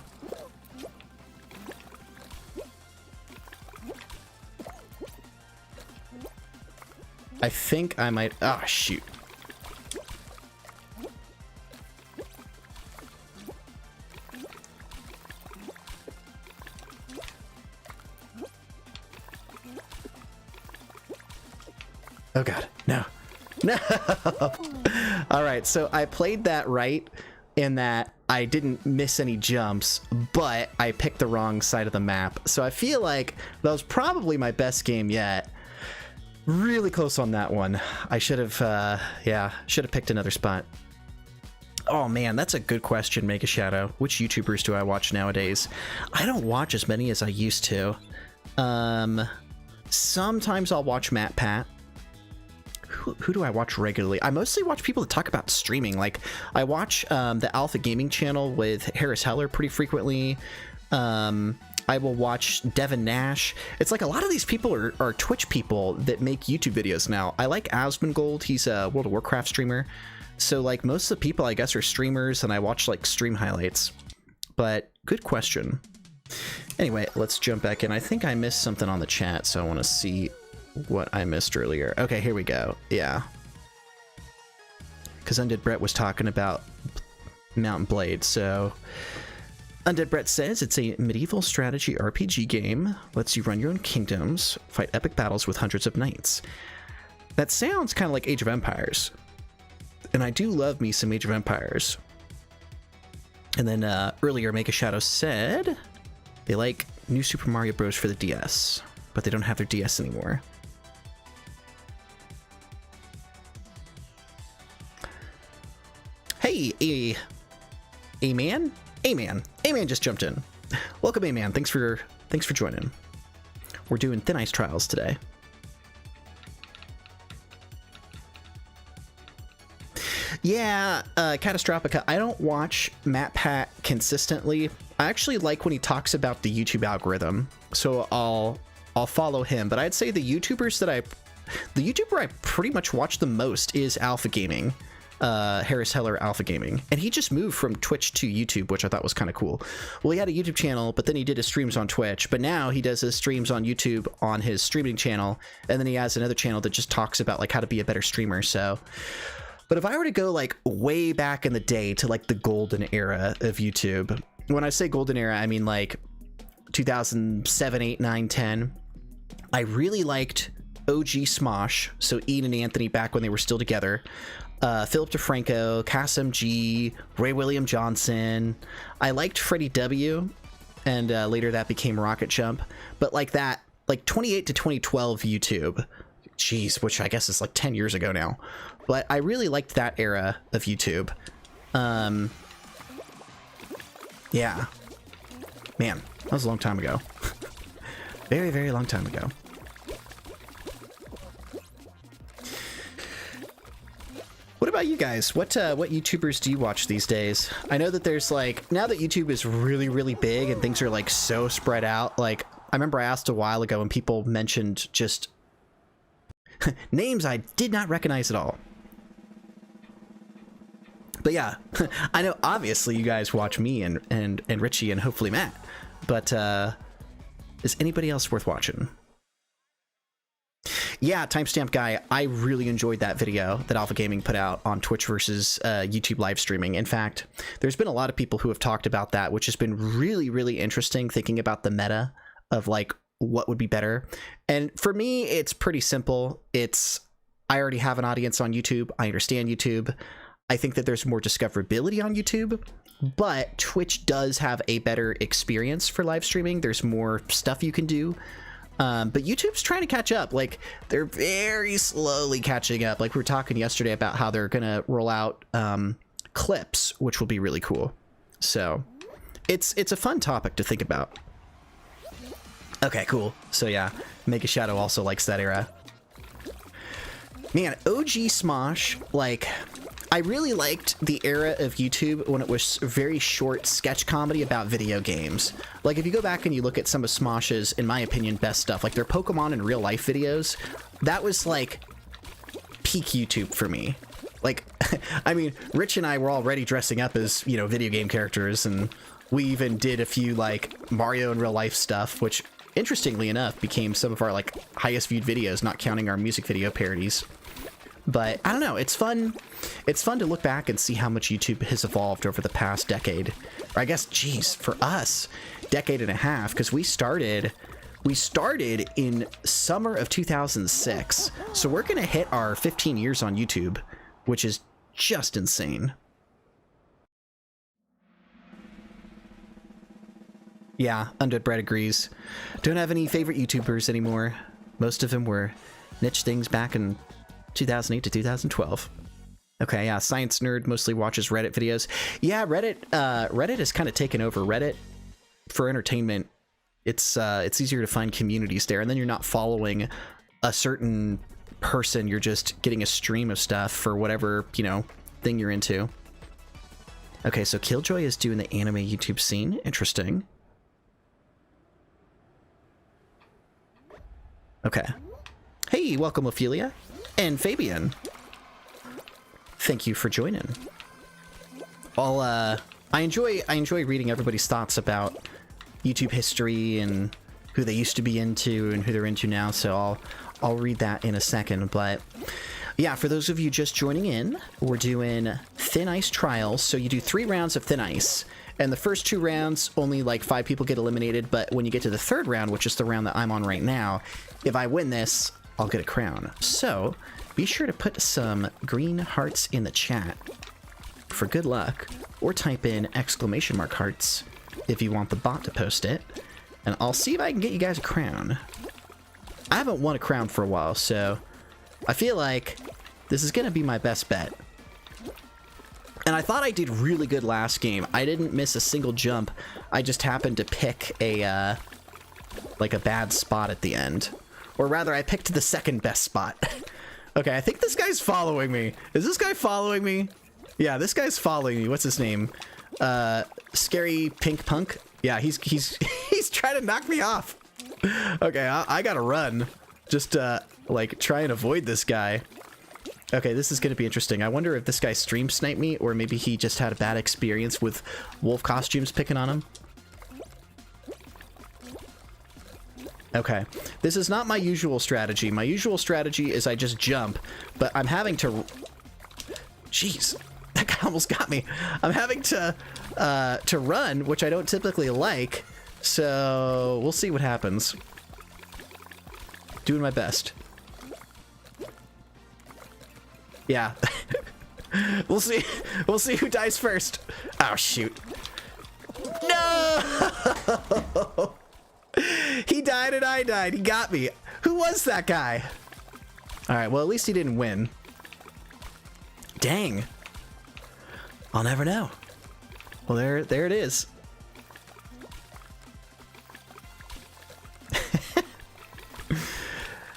I think I might... Oh, shoot. Oh god, no. No! Alright, so I played that right in that I didn't miss any jumps, but I picked the wrong side of the map. So I feel like that was probably my best game yet. Really close on that one. I should have, yeah, should have picked another spot. Oh man, that's a good question, Mega Shadow. Which YouTubers do I watch nowadays? I don't watch as many as I used to. Sometimes I'll watch MatPat. Who do I watch regularly? I mostly watch people that talk about streaming. Like, I watch the Alpha Gaming channel with Harris Heller pretty frequently. I will watch Devin Nash. It's like a lot of these people are Twitch people that make YouTube videos now. I like Asmongold. He's a World of Warcraft streamer. So, like, most of the people, I guess, are streamers, and I watch, like, stream highlights. But good question. Anyway, let's jump back in. I think I missed something on the chat, so I want to see what I missed earlier. Okay, here we go. Yeah. Because Undead Brett was talking about Mountain Blade, so... Undead Brett says it's a medieval strategy RPG game, lets you run your own kingdoms, fight epic battles with hundreds of knights. That sounds kind of like Age of Empires. And I do love me some Age of Empires. And then earlier, Mega Shadow said they like New Super Mario Bros. For the DS, but they don't have their DS anymore. Hey, A-Man? A-Man. A-Man just jumped in. Welcome, A-Man. Thanks for joining. We're doing Thin Ice Trials today. Yeah, Catastrophica. I don't watch MatPat consistently. I actually like when he talks about the YouTube algorithm, so I'll follow him. But I'd say the YouTuber I pretty much watch the most is Alpha Gaming. Harris Heller Alpha Gaming, and he just moved from Twitch to YouTube, which I thought was kind of cool. Well, he had a YouTube channel, but then he did his streams on Twitch, but now he does his streams on YouTube on his streaming channel, and then he has another channel that just talks about like how to be a better streamer. So But if I were to go like way back in the day to like the golden era of YouTube, when I say golden era, I mean like 2007, 8, 9, 10. I really liked OG Smosh, so Ian and Anthony back when they were still together. Philip DeFranco, Cass MG, Ray William Johnson. I liked Freddie W, and later that became Rocket Jump. But like that, like 28 to 2012 YouTube, geez, which I guess is like 10 years ago now. But I really liked that era of YouTube. Yeah. Man, that was a long time ago. Very, very long time ago. What about you guys? What YouTubers do you watch these days? I know that there's like, now that YouTube is really, really big and things are like so spread out, like I remember I asked a while ago and people mentioned just names I did not recognize at all. But yeah, I know obviously you guys watch me and Richie and hopefully Matt, but is anybody else worth watching? Yeah, Timestamp Guy, I really enjoyed that video that Alpha Gaming put out on Twitch versus YouTube live streaming. In fact, there's been a lot of people who have talked about that, which has been really, really interesting, thinking about the meta of like what would be better. And for me, it's pretty simple. It's, I already have an audience on YouTube. I understand YouTube. I think that there's more discoverability on YouTube, but Twitch does have a better experience for live streaming. There's more stuff you can do. But YouTube's trying to catch up. Like, they're very slowly catching up. Like, we were talking yesterday about how they're gonna roll out clips, which will be really cool. So it's a fun topic to think about. Okay, cool. So yeah, Mega Shadow also likes that era. Man, OG Smosh, like, I really liked the era of YouTube when it was very short sketch comedy about video games. Like, if you go back and you look at some of Smosh's, in my opinion, best stuff, like their Pokemon in real life videos, that was like peak YouTube for me. Like, I mean, Rich and I were already dressing up as, you know, video game characters, and we even did a few like Mario in real life stuff, which interestingly enough became some of our like highest viewed videos, not counting our music video parodies. But I don't know, it's fun. It's fun to look back and see how much YouTube has evolved over the past decade. Or I guess, geez, for us, decade and a half, because we started in summer of 2006. So we're going to hit our 15 years on YouTube, which is just insane. Yeah, Undead Bread agrees. Don't have any favorite YouTubers anymore. Most of them were niche things back in 2008 to 2012. Okay, yeah, Science Nerd mostly watches Reddit videos. Yeah, Reddit has kind of taken over. Reddit for entertainment. It's easier to find communities there, and then you're not following a certain person. You're just getting a stream of stuff for whatever, you know, thing you're into. Okay, so Killjoy is doing the anime YouTube scene. Interesting. Okay. Hey, welcome, Ophelia. And Fabian, thank you for joining. I enjoy reading everybody's thoughts about YouTube history and who they used to be into and who they're into now. So I'll read that in a second. But yeah, for those of you just joining in, we're doing Thin Ice Trials. So you do 3 rounds of Thin Ice, and the first 2 rounds only like 5 people get eliminated. But when you get to the 3rd round, which is the round that I'm on right now, if I win this, I'll get a crown. So be sure to put some green hearts in the chat for good luck, or type in ! hearts if you want the bot to post it, and I'll see if I can get you guys a crown. I haven't won a crown for a while, so I feel like this is gonna be my best bet. And I thought I did really good last game. I didn't miss a single jump. I just happened to pick a like a bad spot at the end. Or rather, I picked the 2nd best spot. Okay, I think this guy's following me. Is this guy following me? Yeah, this guy's following me. What's his name? Scary Pink Punk? Yeah, he's he's trying to knock me off. Okay, I gotta run. Just, like, try and avoid this guy. Okay, this is gonna be interesting. I wonder if this guy stream sniped me, or maybe he just had a bad experience with wolf costumes picking on him. Okay, this is not my usual strategy. My usual strategy is I just jump, but I'm having to Jeez, that guy almost got me. I'm having to run, which I don't typically like. So we'll see what happens. Doing my best. Yeah. We'll see. We'll see who dies first. Oh, shoot. No! He died and I died. He got me. Who was that guy? All right, well, at least he didn't win. Dang. I'll never know. Well, there it is.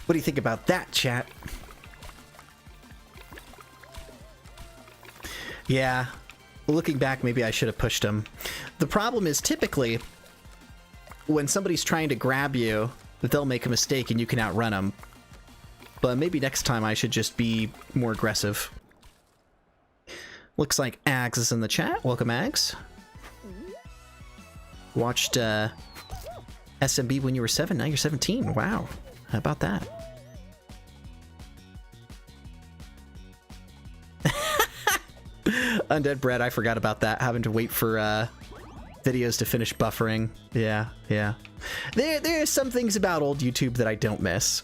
What do you think about that, chat? Yeah, looking back, maybe I should have pushed him. The problem is typically when somebody's trying to grab you, they'll make a mistake and you can outrun them. But maybe next time I should just be more aggressive. Looks like Ags is in the chat. Welcome, Ags. Watched SMB when you were 7, now you're 17. Wow, how about that? Undead Bread, I forgot about that. Having to wait for videos to finish buffering. Yeah. There are some things about old YouTube that I don't miss.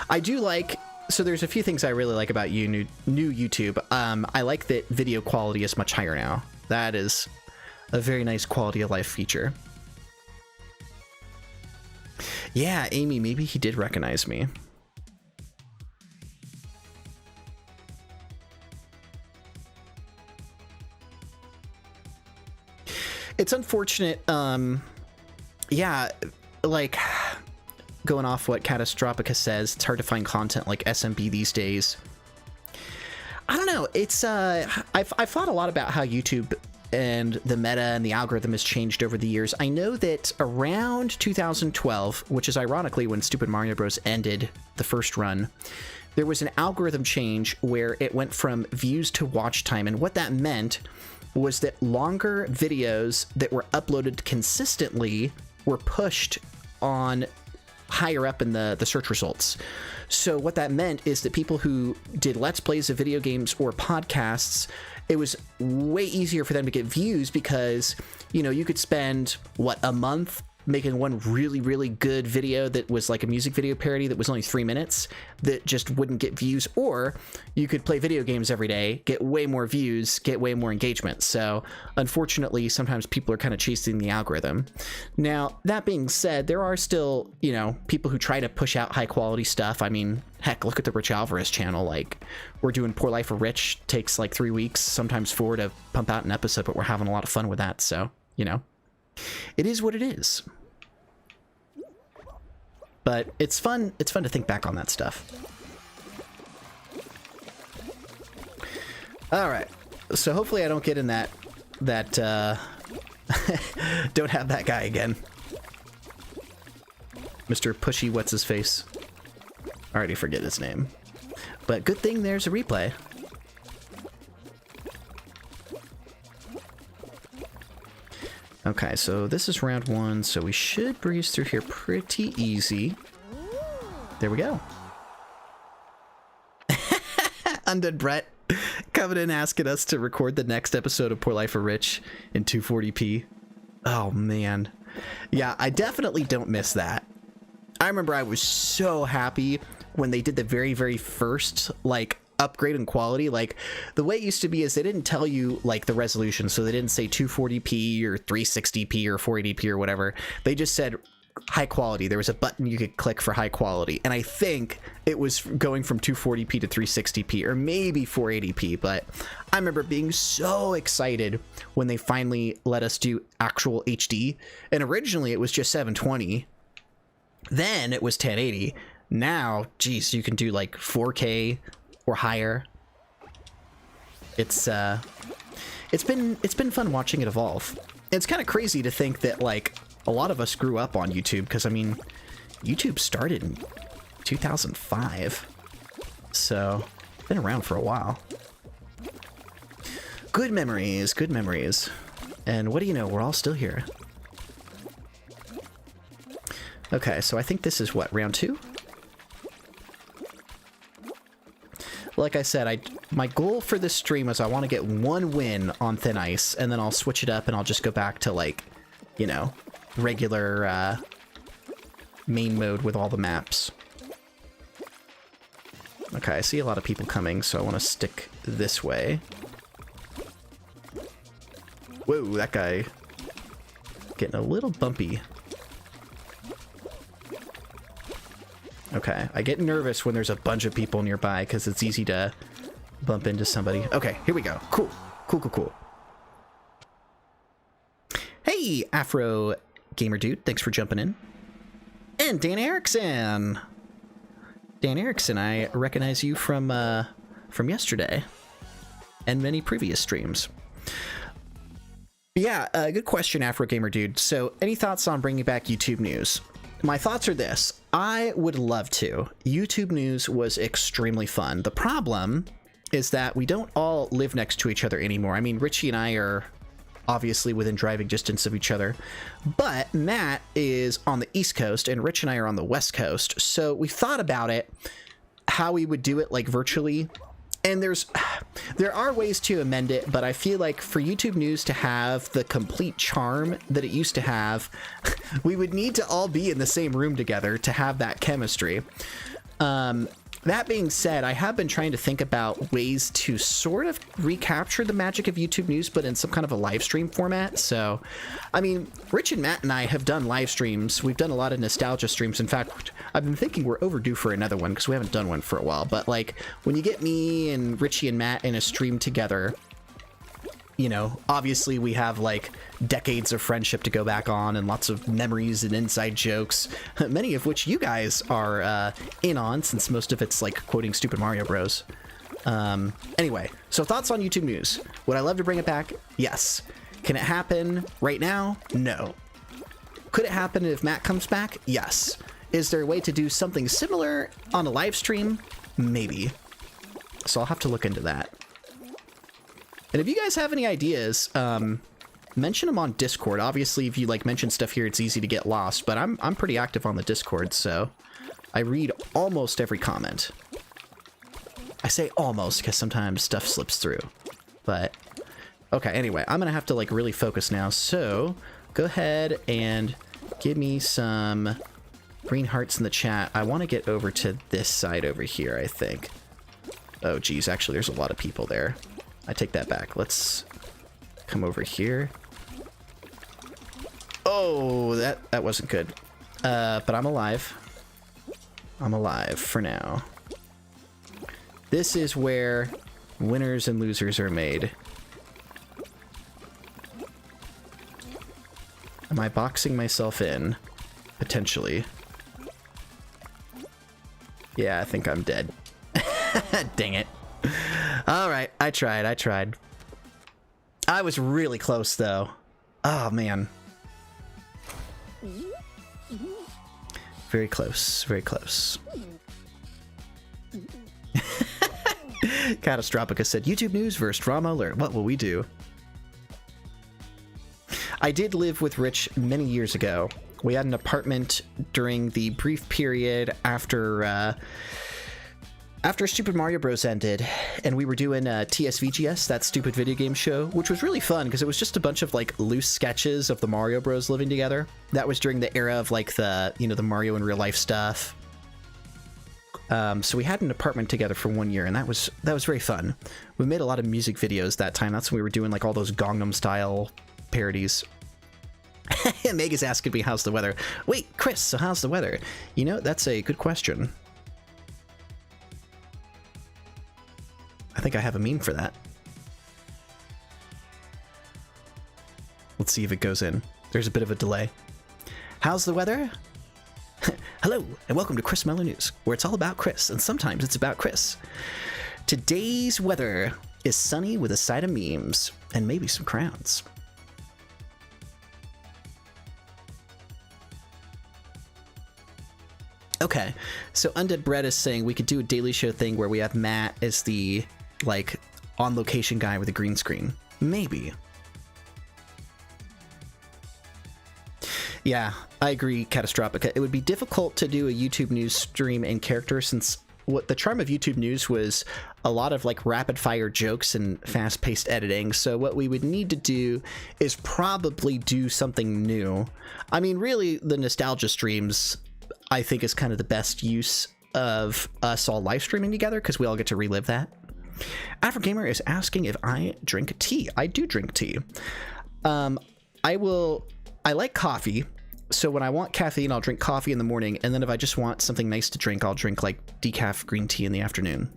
I do like... So there's a few things I really like about new YouTube. I like that video quality is much higher now. That is a very nice quality of life feature. Yeah, Amy, maybe he did recognize me. It's unfortunate, yeah, like, going off what Catastropica says, it's hard to find content like SMB these days. I don't know, it's, I've thought a lot about how YouTube and the meta and the algorithm has changed over the years. I know that around 2012, which is ironically when Stupid Mario Bros. Ended the first run, there was an algorithm change where it went from views to watch time, and what that meant was that longer videos that were uploaded consistently were pushed on higher up in the search results. So what that meant is that people who did Let's Plays of video games or podcasts, it was way easier for them to get views because, you know, you could spend, what, a month making one really, really good video that was like a music video parody that was only 3 minutes that just wouldn't get views, or you could play video games every day, get way more views, get way more engagement. So unfortunately, sometimes people are kind of chasing the algorithm. Now, that being said, there are still, you know, people who try to push out high quality stuff. I mean, heck, look at the Rich Alvarez channel. Like, we're doing Poor Life of Rich, takes like 3 weeks, sometimes 4 to pump out an episode, but we're having a lot of fun with that. So, you know, it is what it is. But it's fun to think back on that stuff. All right, so hopefully I don't get in that don't have that guy again. Mr. Pushy what's his face. I already forget his name. But good thing there's a replay. Okay, so this is round 1, so we should breeze through here pretty easy. There we go. Undead Brett coming in asking us to record the next episode of Poor Life of Rich in 240p. Oh, man. Yeah, I definitely don't miss that. I remember I was so happy when they did the very, very first, like, upgrade in quality. Like, the way it used to be is they didn't tell you like the resolution, so they didn't say 240p or 360p or 480p or whatever. They just said high quality. There was a button you could click for high quality, and I think it was going from 240p to 360p or maybe 480p. But I remember being so excited when they finally let us do actual HD, and originally it was just 720, then it was 1080. Now, geez, you can do like 4K or higher. It's been fun watching it evolve. It's kind of crazy to think that like a lot of us grew up on YouTube, because I mean, YouTube started in 2005, so been around for a while. Good memories, good memories. And what do you know, we're all still here. Okay, so I think this is what, round 2? like I said, my goal for this stream is I want to get one win on Thin Ice, and then I'll switch it up and I'll just go back to, like, you know, regular main mode with all the maps. Okay, I see a lot of people coming, so I want to stick this way. Whoa, that guy getting a little bumpy. Okay, I get nervous when there's a bunch of people nearby because it's easy to bump into somebody. Okay, here we go. Cool. Cool, cool, cool. Hey, Afro Gamer Dude, thanks for jumping in. And Dan Erickson. Dan Erickson, I recognize you from yesterday and many previous streams. Yeah, good question, Afro Gamer Dude. So, any thoughts on bringing back YouTube news? My thoughts are this. I would love to. YouTube news was extremely fun. The problem is that we don't all live next to each other anymore. I mean, Richie and I are obviously within driving distance of each other, but Matt is on the East Coast and Rich and I are on the West Coast. So we thought about it, how we would do it like virtually. And there are ways to amend it, but I feel like for YouTube news to have the complete charm that it used to have, we would need to all be in the same room together to have that chemistry. That being said, I have been trying to think about ways to sort of recapture the magic of YouTube news, but in some kind of a live stream format. So, I mean, Rich and Matt and I have done live streams. We've done a lot of nostalgia streams. In fact, I've been thinking we're overdue for another one because we haven't done one for a while. But like when you get me and Richie and Matt in a stream together, you know, obviously we have like decades of friendship to go back on and lots of memories and inside jokes, many of which you guys are in on, since most of it's like quoting Stupid Mario Bros. Anyway, so thoughts on YouTube news. Would I love to bring it back? Yes. Can it happen right now? No. Could it happen if Matt comes back? Yes. Is there a way to do something similar on a live stream? Maybe. So I'll have to look into that. And if you guys have any ideas, mention them on Discord. Obviously, if you like mention stuff here, it's easy to get lost, but I'm pretty active on the Discord, so I read almost every comment. I say almost because sometimes stuff slips through, but okay. Anyway, I'm gonna have to like really focus now. So go ahead and give me some green hearts in the chat. I want to get over to this side over here, I think. Oh, geez, actually, there's a lot of people there. I take that back. Let's come over here. Oh, that wasn't good. But I'm alive. I'm alive for now. This is where winners and losers are made. Am I boxing myself in? Potentially. Yeah, I think I'm dead. Dang it. All right, I tried. I was really close, though. Oh, man. Very close, very close. Catastropica said, YouTube news versus drama alert. What will we do? I did live with Rich many years ago. We had an apartment during the brief period after Stupid Mario Bros. Ended, and we were doing TSVGS, that stupid video game show, which was really fun because it was just a bunch of like loose sketches of the Mario Bros. Living together. That was during the era of like the, you know, the Mario in real life stuff. So we had an apartment together for 1 year, and that was very fun. We made a lot of music videos that time. That's when we were doing like all those Gangnam Style parodies. Mega's asking me, how's the weather? Wait, Chris, so how's the weather? You know, that's a good question. I think I have a meme for that. Let's see if it goes in. There's a bit of a delay. How's the weather? Hello, and welcome to Chris Mello News, where it's all about Chris, and sometimes it's about Chris. Today's weather is sunny with a side of memes, and maybe some crowns. Okay, so Undead Bread is saying we could do a daily show thing where we have Matt as the, like, on-location guy with a green screen. Maybe. Yeah, I agree, Catastropica. It would be difficult to do a YouTube news stream in character since what the charm of YouTube News was a lot of like rapid fire jokes and fast paced editing. So what we would need to do is probably do something new. I mean, really, the nostalgia streams, I think, is kind of the best use of us all live streaming together because we all get to relive that. Afrogamer is asking if I drink tea. I do drink tea. I like coffee. So when I want caffeine, I'll drink coffee in the morning, and then if I just want something nice to drink, I'll drink like decaf green tea in the afternoon.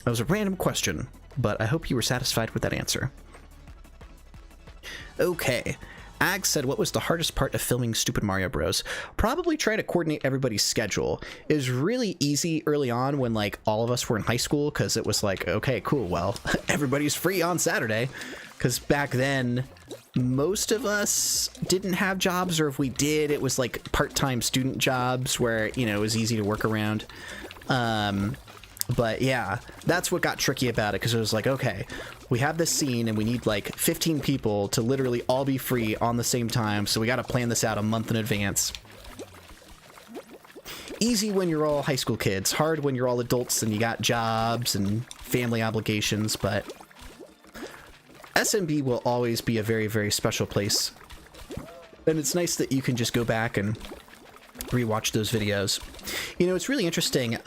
That was a random question, but I hope you were satisfied with that answer. Okay. Ag said, what was the hardest part of filming Stupid Mario Bros? Probably try to coordinate everybody's schedule. It was really easy early on when like all of us were in high school, because it was like, okay, cool, well, everybody's free on Saturday. Because back then, most of us didn't have jobs, or if we did, it was like part-time student jobs where, you know, it was easy to work around. But yeah, that's what got tricky about it, because it was like, okay, we have this scene and we need like 15 people to literally all be free on the same time, so we got to plan this out a month in advance. Easy when you're all high school kids, hard when you're all adults and you got jobs and family obligations, but SMB will always be a very, very special place. And it's nice that you can just go back and rewatch those videos. You know, it's really interesting.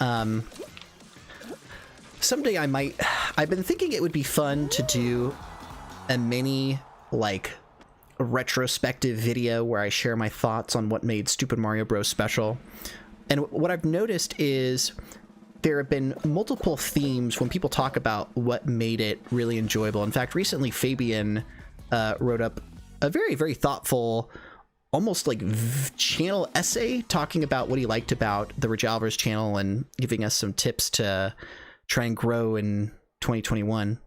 Someday I've been thinking it would be fun to do a mini, like, retrospective video where I share my thoughts on what made Stupid Mario Bros. Special. And what I've noticed is there have been multiple themes when people talk about what made it really enjoyable. In fact, recently Fabian wrote up a very, very thoughtful, almost like channel essay talking about what he liked about the Rejalvers channel and giving us some tips to try and grow in 2021.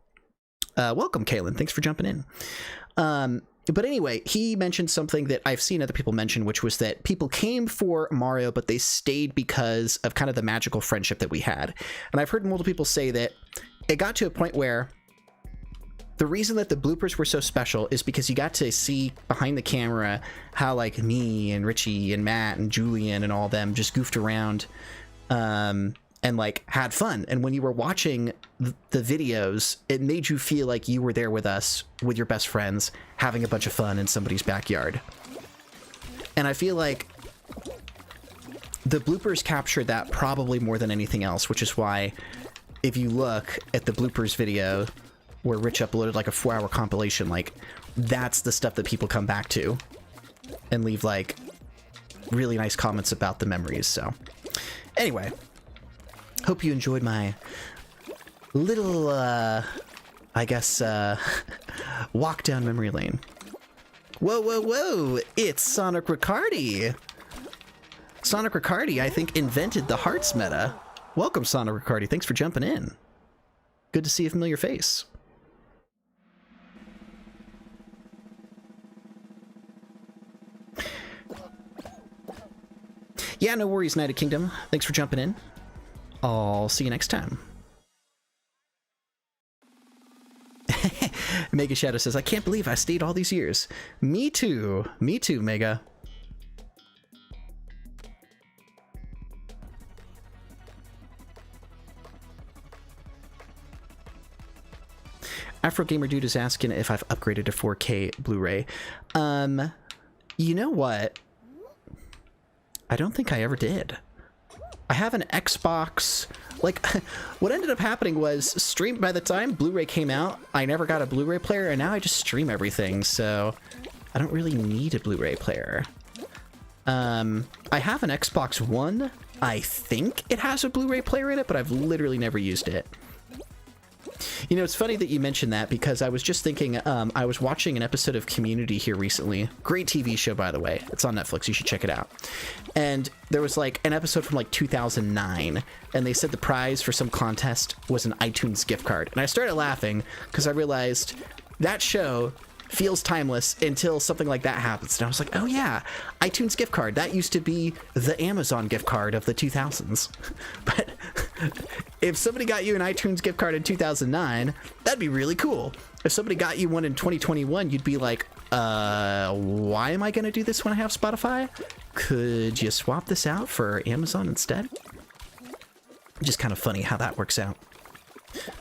Welcome, Kaylin. Thanks for jumping in. But anyway, he mentioned something that I've seen other people mention, which was that people came for Mario, but they stayed because of kind of the magical friendship that we had. And I've heard multiple people say that it got to a point where the reason that the bloopers were so special is because you got to see behind the camera how like me and Richie and Matt and Julian and all them just goofed around and like had fun. And when you were watching the videos, it made you feel like you were there with us, with your best friends, having a bunch of fun in somebody's backyard. And I feel like the bloopers captured that probably more than anything else, which is why if you look at the bloopers video where Rich uploaded like a 4-hour compilation, like that's the stuff that people come back to and leave like really nice comments about the memories. So anyway, hope you enjoyed my little, I guess, walk down memory lane. Whoa, whoa, whoa! It's Sonic Riccardi! Sonic Riccardi, I think, invented the hearts meta. Welcome, Sonic Riccardi. Thanks for jumping in. Good to see a familiar face. Yeah, no worries, United Kingdom. Thanks for jumping in. I'll see you next time. Mega Shadow says, I can't believe I stayed all these years. Me too. Me too, Mega. Afro Gamer Dude is asking if I've upgraded to 4K Blu-ray. You know what? I don't think I ever did. I have an Xbox. Like, what ended up happening was by the time Blu-ray came out, I never got a Blu-ray player, and now I just stream everything, so I don't really need a Blu-ray player. I have an Xbox One. I think it has a Blu-ray player in it, but I've literally never used it. You know, it's funny that you mentioned that because I was just thinking, I was watching an episode of Community here recently. Great TV show, by the way. It's on Netflix. You should check it out. And there was like an episode from like 2009, and they said the prize for some contest was an iTunes gift card. And I started laughing because I realized that show feels timeless until something like that happens. And I was like, oh yeah, iTunes gift card. That used to be the Amazon gift card of the 2000s. But if somebody got you an iTunes gift card in 2009, that'd be really cool. If somebody got you one in 2021, you'd be like, why am I going to do this when I have Spotify? Could you swap this out for Amazon instead? Just kind of funny how that works out.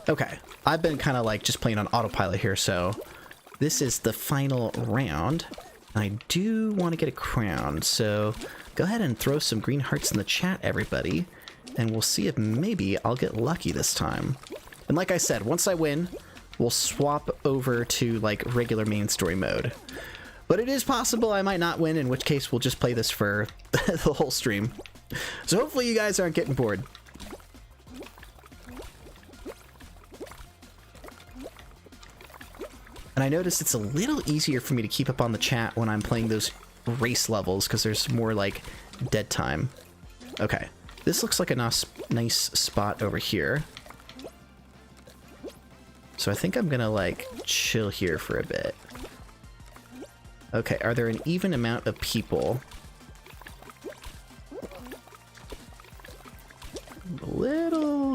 Okay, I've been kind of like just playing on autopilot here, so this is the final round. I do want to get a crown, so go ahead and throw some green hearts in the chat, everybody, and we'll see if maybe I'll get lucky this time. And like I said, once I win, we'll swap over to like regular main story mode. But it is possible I might not win, in which case we'll just play this for the whole stream. So hopefully you guys aren't getting bored. And I noticed it's a little easier for me to keep up on the chat when I'm playing those race levels, because there's more like dead time. Okay, this looks like a nice spot over here. So I think I'm gonna like chill here for a bit. Okay, are there an even amount of people?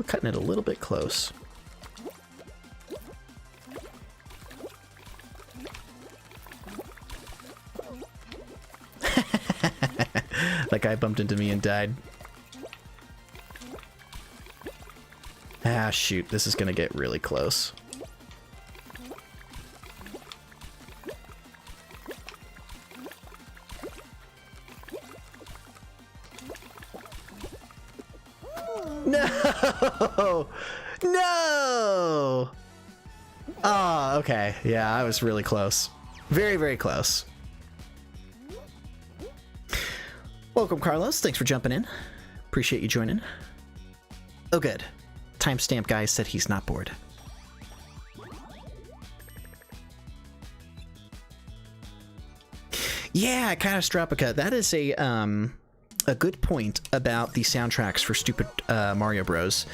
Cutting it a little bit close. That guy bumped into me and died. Ah, shoot, this is gonna get really close. No! No! Oh, okay. Yeah, I was really close. Very, very close. Welcome, Carlos. Thanks for jumping in. Appreciate you joining. Oh, good. Timestamp guy said he's not bored. Yeah, Catastrophica. That is a good point about the soundtracks for Stupid Mario Bros.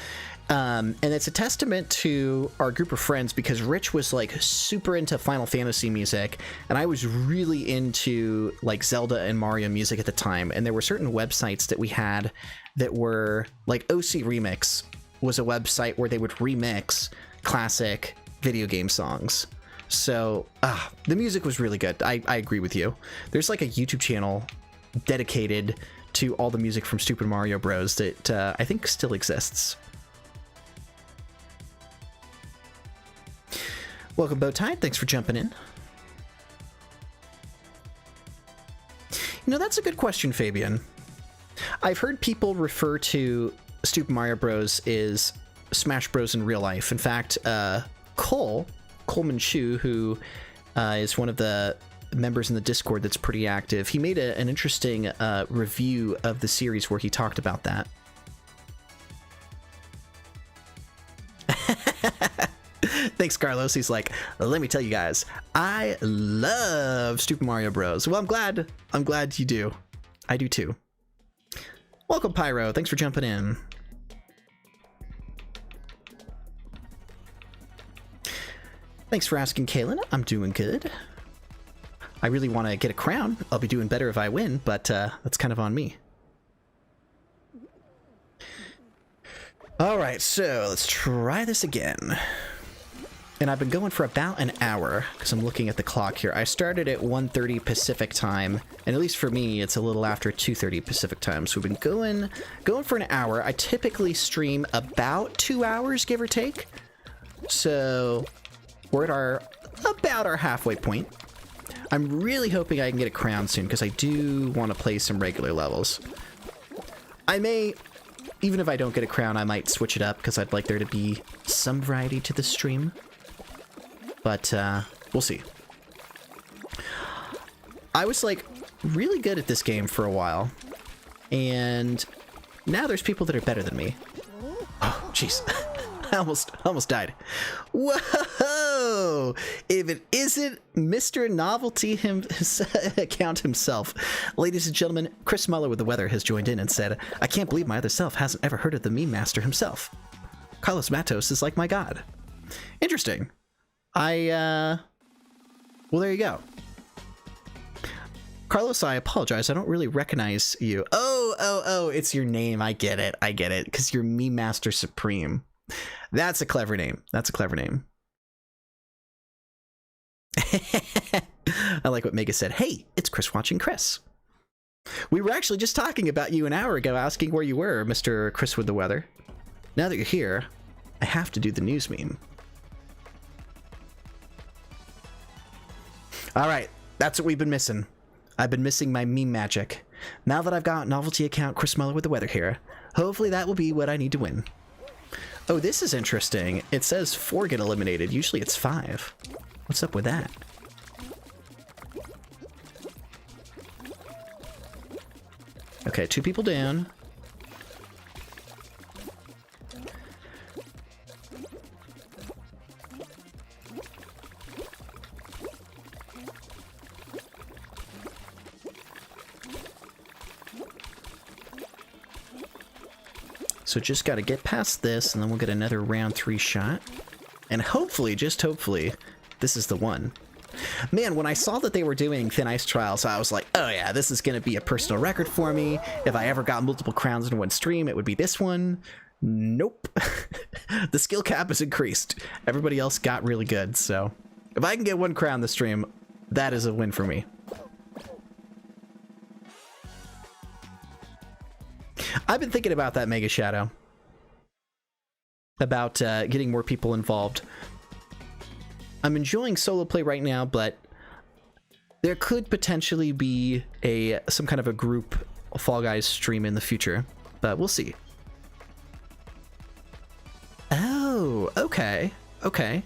And it's a testament to our group of friends, because Rich was like super into Final Fantasy music, and I was really into like Zelda and Mario music at the time. And there were certain websites that we had that were like OC Remix was a website where they would remix classic video game songs. So the music was really good. I agree with you. There's like a YouTube channel dedicated to all the music from Stupid Mario Bros. That I think still exists. Welcome, Bowtie. Thanks for jumping in. You know, that's a good question, Fabian. I've heard people refer to Stupid Mario Bros. As Smash Bros. In real life. In fact, Coleman Chu, who is one of the members in the Discord that's pretty active, he made an interesting review of the series where he talked about that. Thanks, Carlos. He's like, let me tell you guys, I love Super Mario Bros. Well, I'm glad you do. I do too. Welcome, Pyro. Thanks for jumping in. Thanks for asking, Kaylin. I'm doing good. I really want to get a crown. I'll be doing better if I win, but that's kind of on me. All right, so let's try this again. And I've been going for about an hour, because I'm looking at the clock here. I started at 1:30 Pacific time, and at least for me, it's a little after 2:30 Pacific time. So we've been going for an hour. I typically stream about 2 hours, give or take. So we're at about our halfway point. I'm really hoping I can get a crown soon, because I do want to play some regular levels. I may, even if I don't get a crown, I might switch it up, because I'd like there to be some variety to the stream. But we'll see. I was like really good at this game for a while, and now there's people that are better than me. Oh, jeez. I almost died. Whoa! If it isn't Mr. Novelty account himself. Ladies and gentlemen, Chris Muller with the weather has joined in and said, I can't believe my other self hasn't ever heard of the meme master himself. Carlos Matos is like my god. Interesting. Well, there you go. Carlos, I apologize. I don't really recognize you. Oh, it's your name. I get it. Because you're Meme Master Supreme. That's a clever name. I like what Mega said. Hey, it's Chris watching Chris. We were actually just talking about you an hour ago, asking where you were, Mr. Chris with the weather. now that you're here, I have to do the news meme. All right, that's what we've been missing. I've been missing my meme magic. Now that I've got novelty account Chris Muller with the weather here, hopefully that will be what I need to win. Oh, this is interesting. It says 4 get eliminated. Usually it's 5. What's up with that? Okay, 2 people down. So just got to get past this, and then we'll get another round 3 shot. And hopefully, just hopefully, this is the one. Man, when I saw that they were doing Thin Ice Trials, I was like, oh yeah, this is going to be a personal record for me. If I ever got multiple crowns in one stream, it would be this one. Nope. The skill cap is increased. Everybody else got really good, so if I can get 1 crown this stream, that is a win for me. I've been thinking about that, Mega Shadow. About getting more people involved. I'm enjoying solo play right now, but there could potentially be some kind of a group Fall Guys stream in the future, but we'll see. Oh, okay. Okay.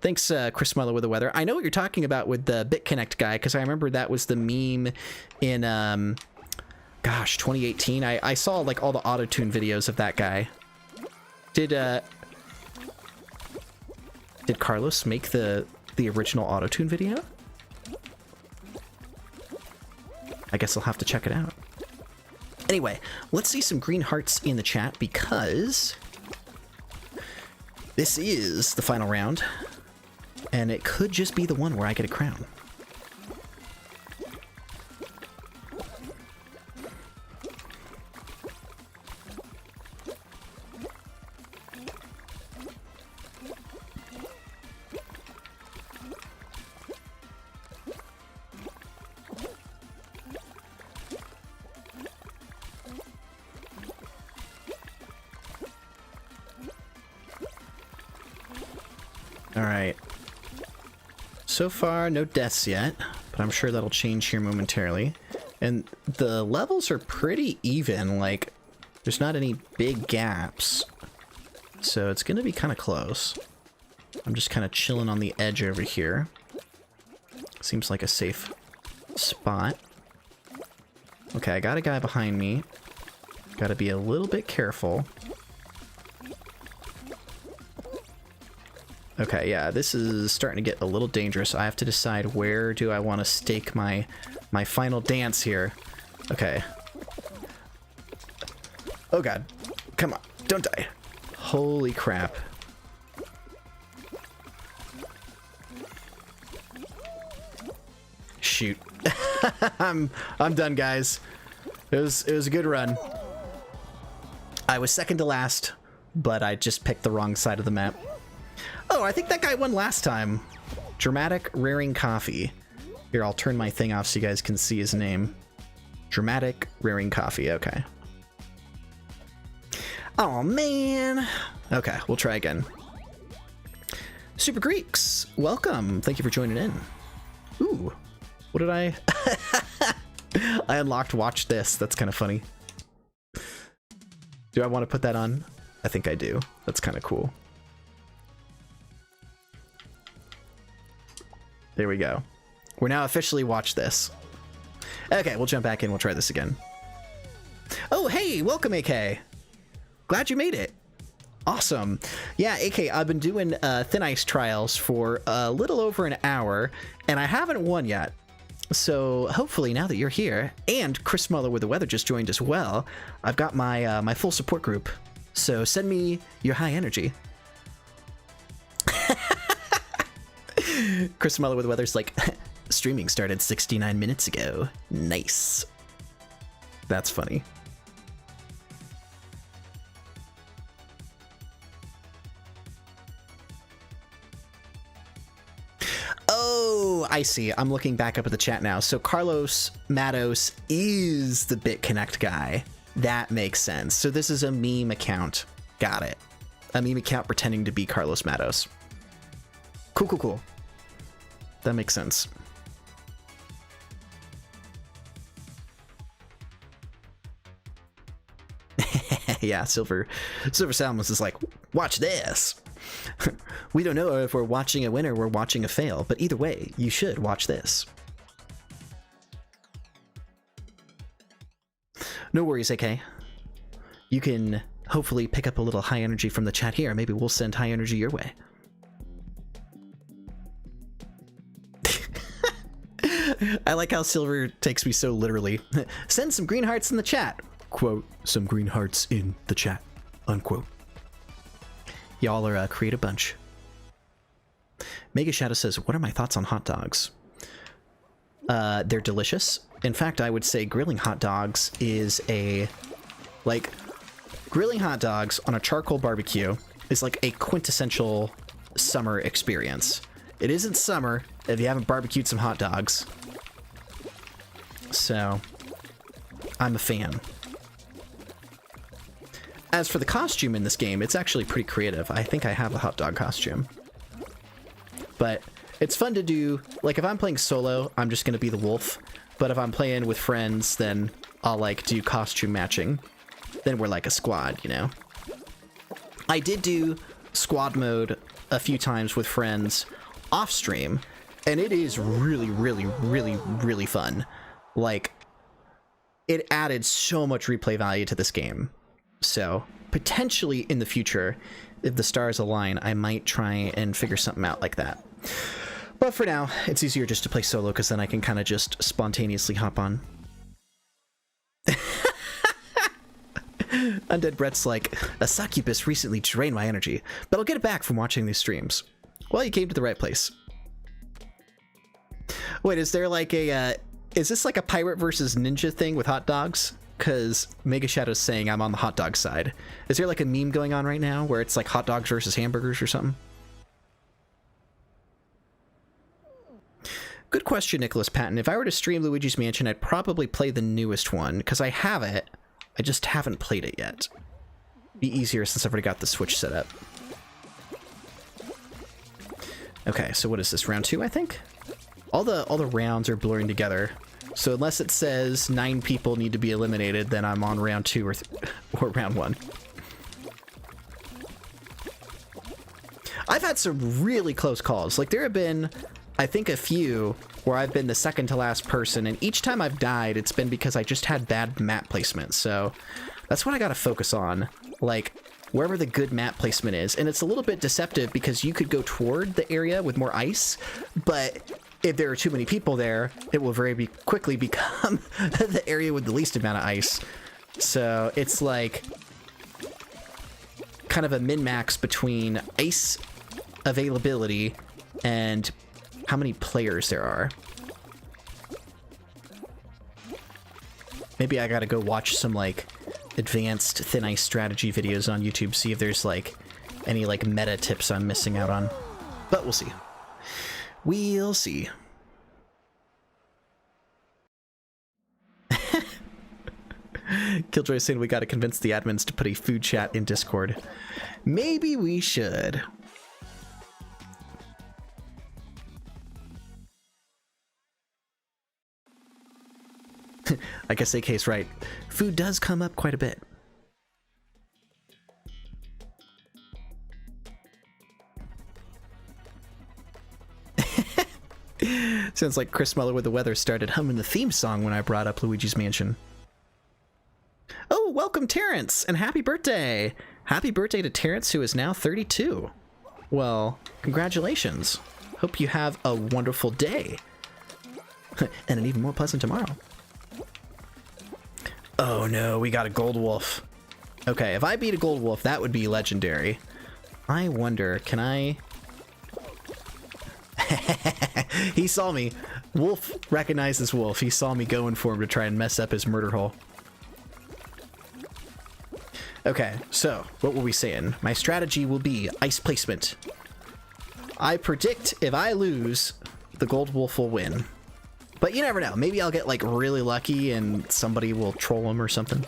Thanks, Chris Muller with the weather. I know what you're talking about with the BitConnect guy, because I remember that was the meme in... gosh, 2018. I saw like all the auto-tune videos of that guy. Did Carlos make the original auto-tune video? I guess I'll have to check it out. Anyway, let's see some green hearts in the chat, because this is the final round, and it could just be the one where I get a crown. Alright. So far, no deaths yet, but I'm sure that'll change here momentarily. And the levels are pretty even, like, there's not any big gaps. So it's gonna be kind of close. I'm just kind of chilling on the edge over here. Seems like a safe spot. Okay, I got a guy behind me. Gotta be a little bit careful. Okay, yeah, this is starting to get a little dangerous. I have to decide where do I want to stake my final dance here. Okay. Oh god. Come on. Don't die. Holy crap. Shoot. I'm done, guys. It was a good run. I was second to last, but I just picked the wrong side of the map. Oh, I think that guy won last time. Dramatic Raring Coffee. Here, I'll turn my thing off so you guys can see his name. Dramatic Raring Coffee, okay. Oh, man. Okay, we'll try again. Super Greeks, welcome. Thank you for joining in. Ooh, what did I... I unlocked Watch This. That's kind of funny. Do I want to put that on? I think I do. That's kind of cool. There we go. We're now officially Watch This. Okay, we'll jump back in. We'll try this again. Oh, hey, welcome, AK. Glad you made it. Awesome. Yeah, AK, I've been doing Thin Ice Trials for a little over an hour, and I haven't won yet. So hopefully now that you're here, and Chris Muller with the weather just joined as well, I've got my my full support group. So send me your high energy. Chris Muller with the weather's like, streaming started 69 minutes ago. Nice. That's funny. Oh, I see. I'm looking back up at the chat now. So Carlos Matos is the BitConnect guy. That makes sense. So this is a meme account. Got it. a meme account pretending to be Carlos Matos. Cool, cool, cool. That makes sense. Yeah, Silver Salmons is like, watch this. We don't know if we're watching a win or we're watching a fail, but either way, you should watch this. No worries, AK. You can hopefully pick up a little high energy from the chat here. Maybe we'll send high energy your way. I like how Silver takes me so literally. Send some green hearts in the chat. Quote, some green hearts in the chat. Unquote. Y'all are a creative bunch. Mega Shadow says, what are my thoughts on hot dogs? They're delicious. In fact, I would say grilling hot dogs is grilling hot dogs on a charcoal barbecue is like a quintessential summer experience. It isn't summer if you haven't barbecued some hot dogs. So, I'm a fan. As for the costume in this game, it's actually pretty creative. I think I have a hot dog costume. But it's fun to do, like if I'm playing solo, I'm just gonna be the wolf. But if I'm playing with friends, then I'll like do costume matching. Then we're like a squad, you know? I did do squad mode a few times with friends off stream, and it is really, really, really, really fun. Like, it added so much replay value to this game. So, potentially in the future, if the stars align, I might try and figure something out like that. But for now, it's easier just to play solo, because then I can kind of just spontaneously hop on. Undead Brett's like, a succubus recently drained my energy, but I'll get it back from watching these streams. Well, you came to the right place. Wait, is there like a, is this like a pirate versus ninja thing with hot dogs? Because Mega Shadow's saying I'm on the hot dog side. Is there like a meme going on right now where it's like hot dogs versus hamburgers or something? Good question, Nicholas Patton. If I were to stream Luigi's Mansion, I'd probably play the newest one, because I have it. I just haven't played it yet. Be easier since I've already got the Switch set up. Okay, so what is this, round 2, I think? All the rounds are blurring together. So unless it says 9 people need to be eliminated, then I'm on round 2 or round 1. I've had some really close calls. Like, there have been, I think, a few where I've been the second to last person, and each time I've died, it's been because I just had bad map placement. So that's what I gotta focus on, like, wherever the good map placement is. And it's a little bit deceptive because you could go toward the area with more ice, but if there are too many people there, it will very quickly become the area with the least amount of ice. So it's like kind of a min-max between ice availability and how many players there are. Maybe I gotta go watch some like advanced thin ice strategy videos on YouTube, see if there's like any like meta tips I'm missing out on. But we'll see. We'll see. Killjoy saying we gotta convince the admins to put a food chat in Discord. Maybe we should. I guess AK's right. Food does come up quite a bit. Sounds like Chris Muller with the weather started humming the theme song when I brought up Luigi's Mansion. Oh, welcome Terrence, and happy birthday! Happy birthday to Terrence, who is now 32. Well, congratulations. Hope you have a wonderful day. And an even more pleasant tomorrow. Oh no, we got a gold wolf. Okay, if I beat a gold wolf, that would be legendary. I wonder, can I... He saw me. Wolf recognizes wolf. He saw me going for him to try and mess up his murder hole. Okay, so what were we saying? My strategy will be ice placement. I predict if I lose, the gold wolf will win. But you never know. Maybe I'll get like really lucky and somebody will troll him or something.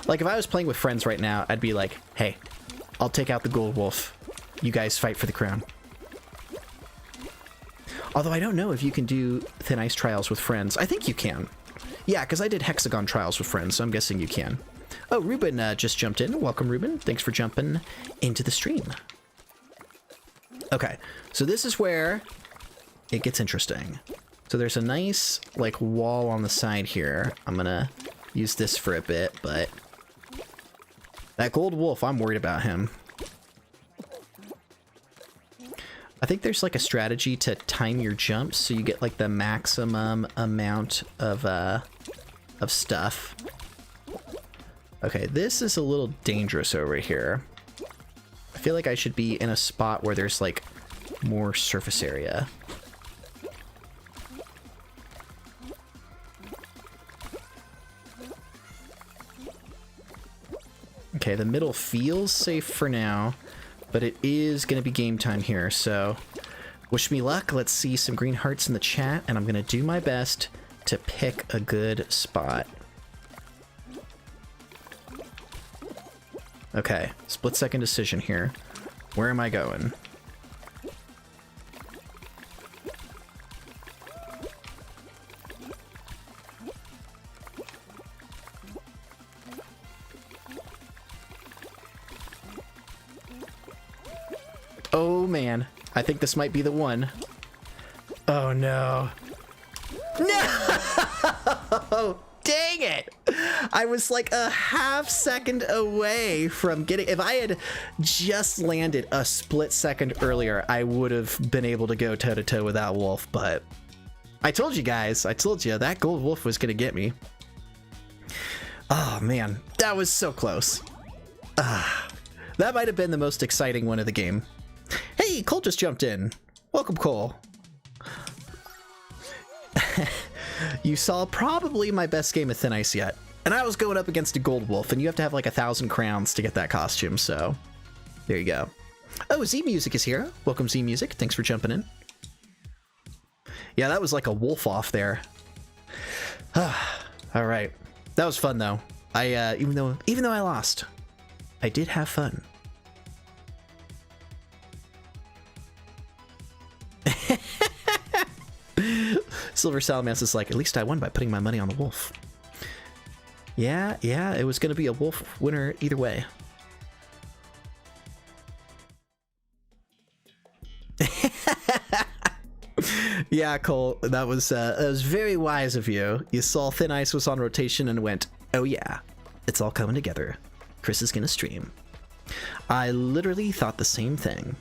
Like if I was playing with friends right now, I'd be like, hey, I'll take out the gold wolf. You guys fight for the crown. Although I don't know if you can do Thin Ice trials with friends. I think you can. Yeah, because I did hexagon trials with friends, so I'm guessing you can. Oh, Ruben just jumped in. Welcome, Ruben. Thanks for jumping into the stream. Okay, so this is where it gets interesting. So there's a nice, like, wall on the side here. I'm gonna use this for a bit, but that gold wolf, I'm worried about him. I think there's like a strategy to time your jumps so you get like the maximum amount of stuff. Okay, this is a little dangerous over here. I feel like I should be in a spot where there's like more surface area. Okay, the middle feels safe for now, but it is going to be game time here, so wish me luck. Let's see some green hearts in the chat, and I'm going to do my best to pick a good spot. Okay, split-second decision here. Where am I going? Oh man, I think this might be the one. Oh no. No! Dang it! I was like a half second away from getting... If I had just landed a split second earlier, I would have been able to go toe-to-toe with that wolf, but... I told you guys, I told you, that gold wolf was gonna get me. Oh man, that was so close. That might have been the most exciting one of the game. Hey, Cole just jumped in. Welcome, Cole. You saw probably my best game of Thin Ice yet. And I was going up against a gold wolf, and you have to have like 1,000 crowns to get that costume, so there you go. Oh, Z Music is here. Welcome, Z Music. Thanks for jumping in. Yeah, that was like a wolf off there. All right. That was fun though. Even though I lost, I did have fun. Silver Salamance is like, at least I won by putting my money on the wolf. Yeah, it was gonna be a wolf winner either way. Yeah, Cole, that was very wise of you. You saw Thin Ice was on rotation and went, oh yeah, it's all coming together. Chris is gonna stream. I literally thought the same thing.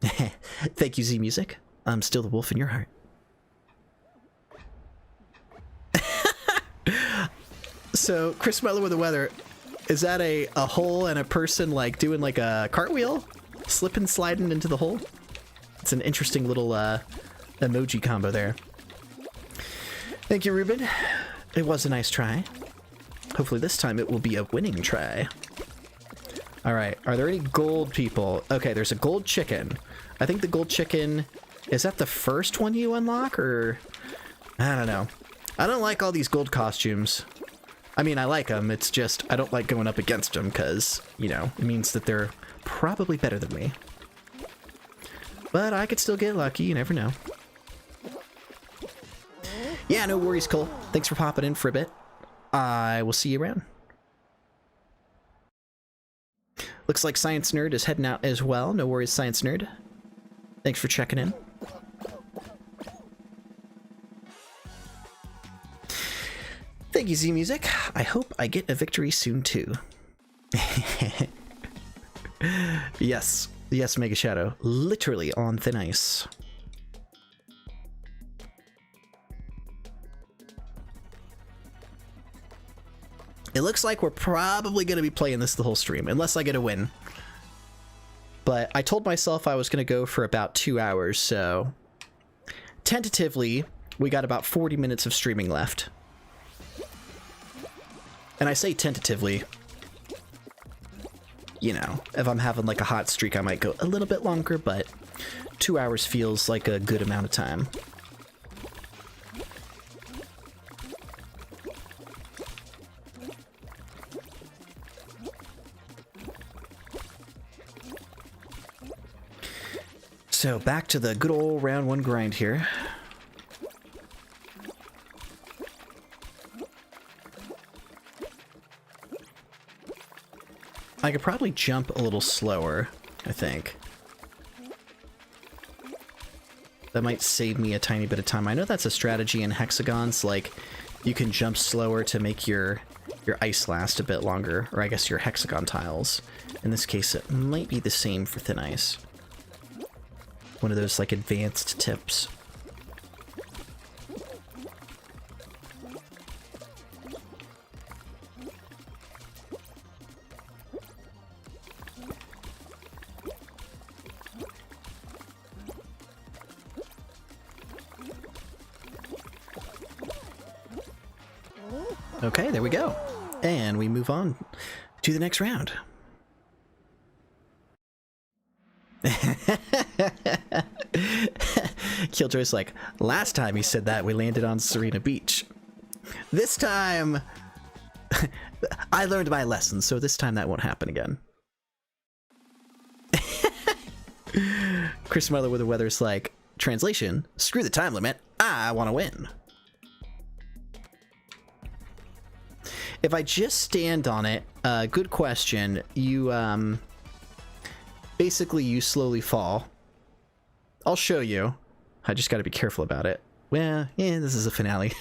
Thank you, Z Music. I'm still the wolf in your heart. So, Chris Mutler with the weather, is that a hole and a person like doing like a cartwheel? Slipping, sliding into the hole? It's an interesting little emoji combo there. Thank you, Ruben. It was a nice try. Hopefully this time it will be a winning try. Alright, are there any gold people? Okay, there's a gold chicken. I think the gold chicken... Is that the first one you unlock, or... I don't know. I don't like all these gold costumes. I mean, I like them, it's just I don't like going up against them because, you know, it means that they're probably better than me. But I could still get lucky, you never know. Yeah, no worries, Cole. Thanks for popping in for a bit. I will see you around. Looks like Science Nerd is heading out as well. No worries, Science Nerd. Thanks for checking in. Thank you, Z Music. I hope I get a victory soon too. Yes, Mega Shadow. Literally on thin ice. It looks like we're probably going to be playing this the whole stream, unless I get a win. But I told myself I was going to go for about 2 hours, so... Tentatively, we got about 40 minutes of streaming left. And I say tentatively. You know, if I'm having like a hot streak, I might go a little bit longer, but 2 hours feels like a good amount of time. So back to the good old round one grind here. I could probably jump a little slower, I think. That might save me a tiny bit of time. I know that's a strategy in hexagons, like you can jump slower to make your ice last a bit longer, or I guess your hexagon tiles. In this case, it might be the same for thin ice. One of those like advanced tips. Okay, there we go. And we move on to the next round. Killjoy's like, last time he said that, we landed on Serena Beach. This time, I learned my lesson, so this time that won't happen again. Chris Mother with the weather's like, translation, screw the time limit, I want to win. If I just stand on it, good question. You, basically you slowly fall. I'll show you. I just got to be careful about it. Well, yeah, this is a finale.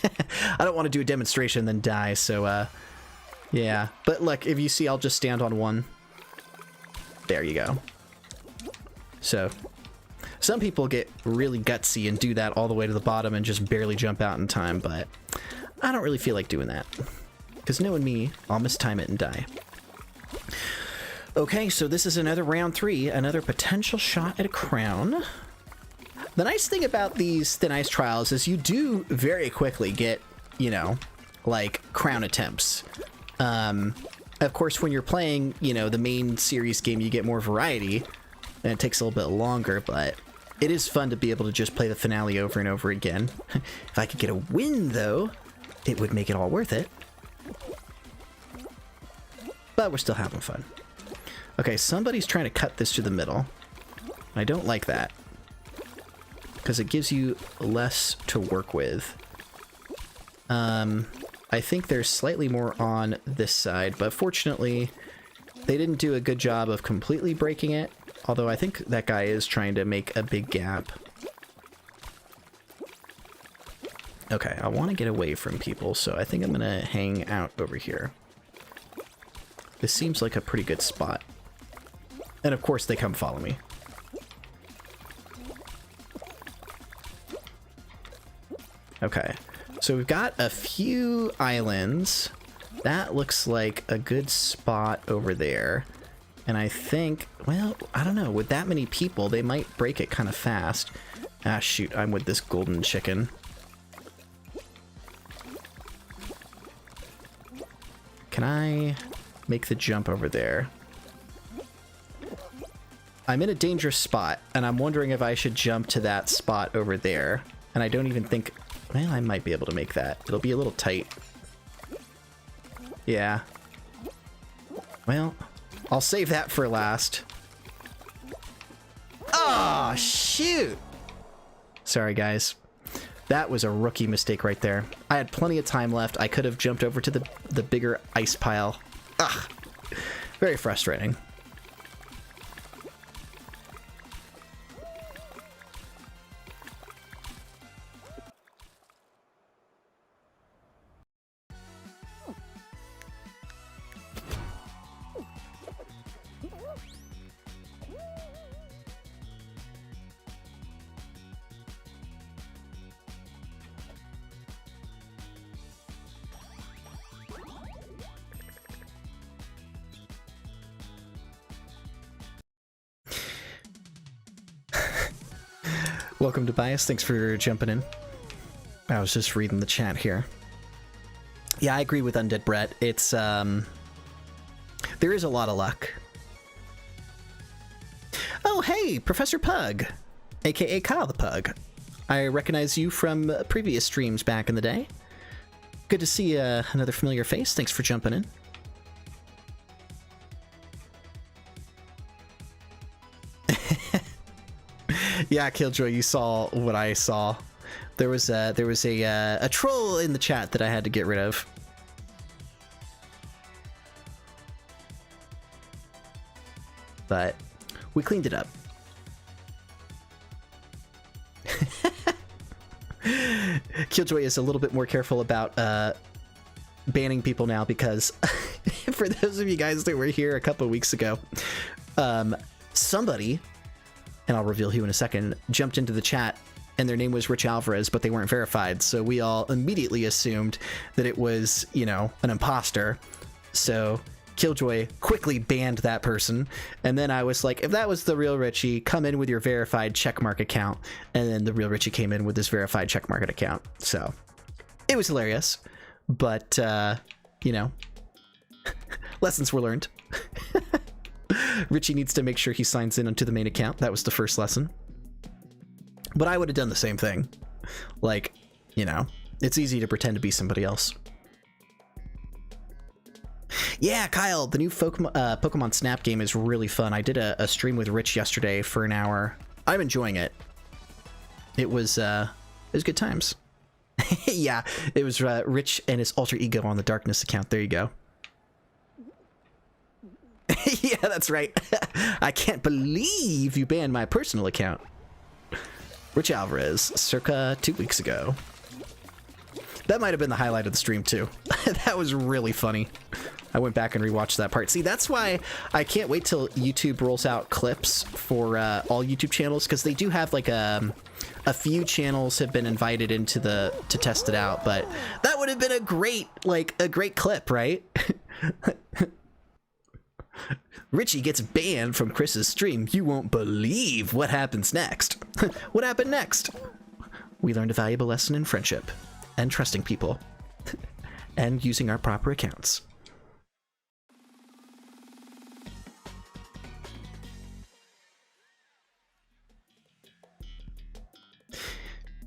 I don't want to do a demonstration and then die, so, yeah. But look, if you see, I'll just stand on one. There you go. So, some people get really gutsy and do that all the way to the bottom and just barely jump out in time, but I don't really feel like doing that. Because knowing me, I'll mistime it and die. Okay, so this is another round 3, another potential shot at a crown. The nice thing about these thin ice trials is you do very quickly get, you know, like crown attempts. Of course, when you're playing, you know, the main series game, you get more variety, and it takes a little bit longer, but it is fun to be able to just play the finale over and over again. If I could get a win, though, it would make it all worth it. But we're still having fun. Okay, somebody's trying to cut this to the middle. I don't like that, because it gives you less to work with. I think there's slightly more on this side, but fortunately, they didn't do a good job of completely breaking it, although I think that guy is trying to make a big gap. Okay, I want to get away from people, so I think I'm going to hang out over here. This seems like a pretty good spot. And of course they come follow me. Okay, so we've got a few islands. That looks like a good spot over there. And I think, well, I don't know, with that many people, they might break it kind of fast. Ah, shoot, I'm with this golden chicken. Can I make the jump over there? I'm in a dangerous spot, and I'm wondering if I should jump to that spot over there. And I don't even think... Well, I might be able to make that. It'll be a little tight. Yeah. Well, I'll save that for last. Oh, shoot! Sorry, guys. That was a rookie mistake right there. I had plenty of time left. I could have jumped over to the bigger ice pile. Ugh. Very frustrating. Welcome to Bias. Thanks for jumping in. I was just reading the chat here. Yeah, I agree with Undead Brett. It's, there is a lot of luck. Oh, hey, Professor Pug, aka Kyle the Pug. I recognize you from previous streams back in the day. Good to see another familiar face. Thanks for jumping in. Yeah, Killjoy, you saw what I saw. There was a troll in the chat that I had to get rid of. But we cleaned it up. Killjoy is a little bit more careful about banning people now because for those of you guys that were here a couple of weeks ago, somebody, and I'll reveal who in a second, jumped into the chat and their name was Rich Alvarez, but they weren't verified. So we all immediately assumed that it was, you know, an imposter. So Killjoy quickly banned that person. And then I was like, if that was the real Richie, come in with your verified checkmark account. And then the real Richie came in with his verified checkmark account. So it was hilarious. But, you know, lessons were learned. Richie needs to make sure he signs in onto the main account. That was the first lesson. But I would have done the same thing. Like, you know, it's easy to pretend to be somebody else. Yeah, Kyle, the new Pokemon Snap game is really fun. I did a stream with Rich yesterday for an hour. I'm enjoying it. It was good times. Yeah, it was Rich and his alter ego on the Darkness account. There you go. Yeah, that's right. I can't believe you banned my personal account. Rich Alvarez, circa 2 weeks ago. That might have been the highlight of the stream, too. That was really funny. I went back and rewatched that part. See, that's why I can't wait till YouTube rolls out clips for all YouTube channels, because they do have like a few channels have been invited into to test it out, but that would have been a great clip, right? Richie gets banned from Chris's stream. You won't believe what happens next. What happened next? We learned a valuable lesson in friendship and trusting people and using our proper accounts.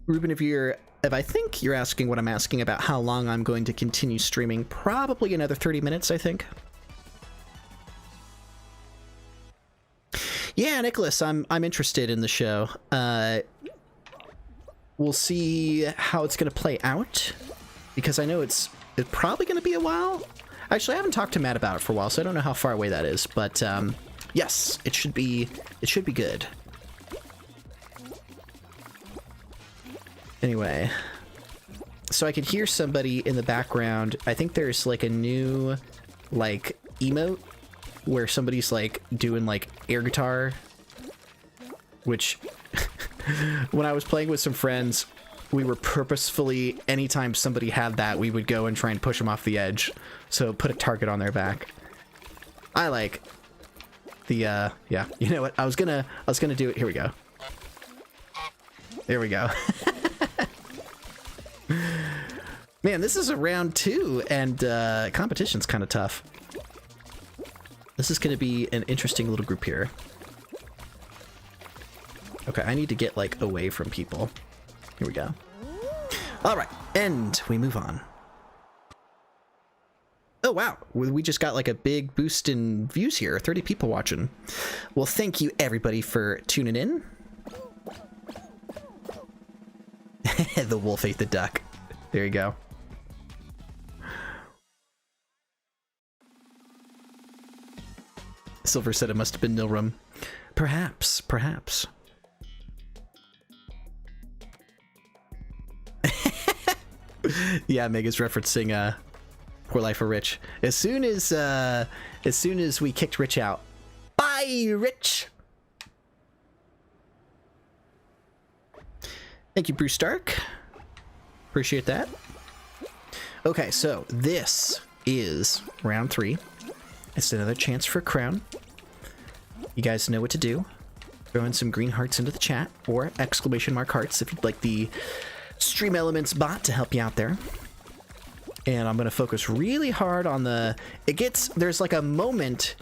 Ruben, if I think you're asking what I'm asking about how long I'm going to continue streaming, probably another 30 minutes, I think. Yeah, Nicholas, I'm interested in the show. We'll see how it's going to play out, because I know it's probably going to be a while. Actually, I haven't talked to Matt about it for a while, so I don't know how far away that is. But yes, it should be good. Anyway, so I could hear somebody in the background. I think there's like a new like emote where somebody's like doing like air guitar, which when I was playing with some friends, we were purposefully, anytime somebody had that, we would go and try and push them off the edge. So put a target on their back. I like the yeah, you know what? I was gonna do it. Here we go. There we go. Man, this is a round 2, and competition's kind of tough. This is going to be an interesting little group here. Okay, I need to get, like, away from people. Here we go. Alright, and we move on. Oh, wow. We just got, like, a big boost in views here. 30 people watching. Well, thank you, everybody, for tuning in. The wolf ate the duck. There you go. Silver said it must have been Nilrum. Perhaps, perhaps. Yeah, Mega's referencing Poor Life of Rich. As soon as we kicked Rich out. Bye, Rich! Thank you, Bruce Stark. Appreciate that. Okay, so this is round 3. It's another chance for a crown. You guys know what to do. Throw in some green hearts into the chat, or exclamation mark hearts if you'd like the Stream Elements bot to help you out there. And I'm going to focus really hard on there's like a moment.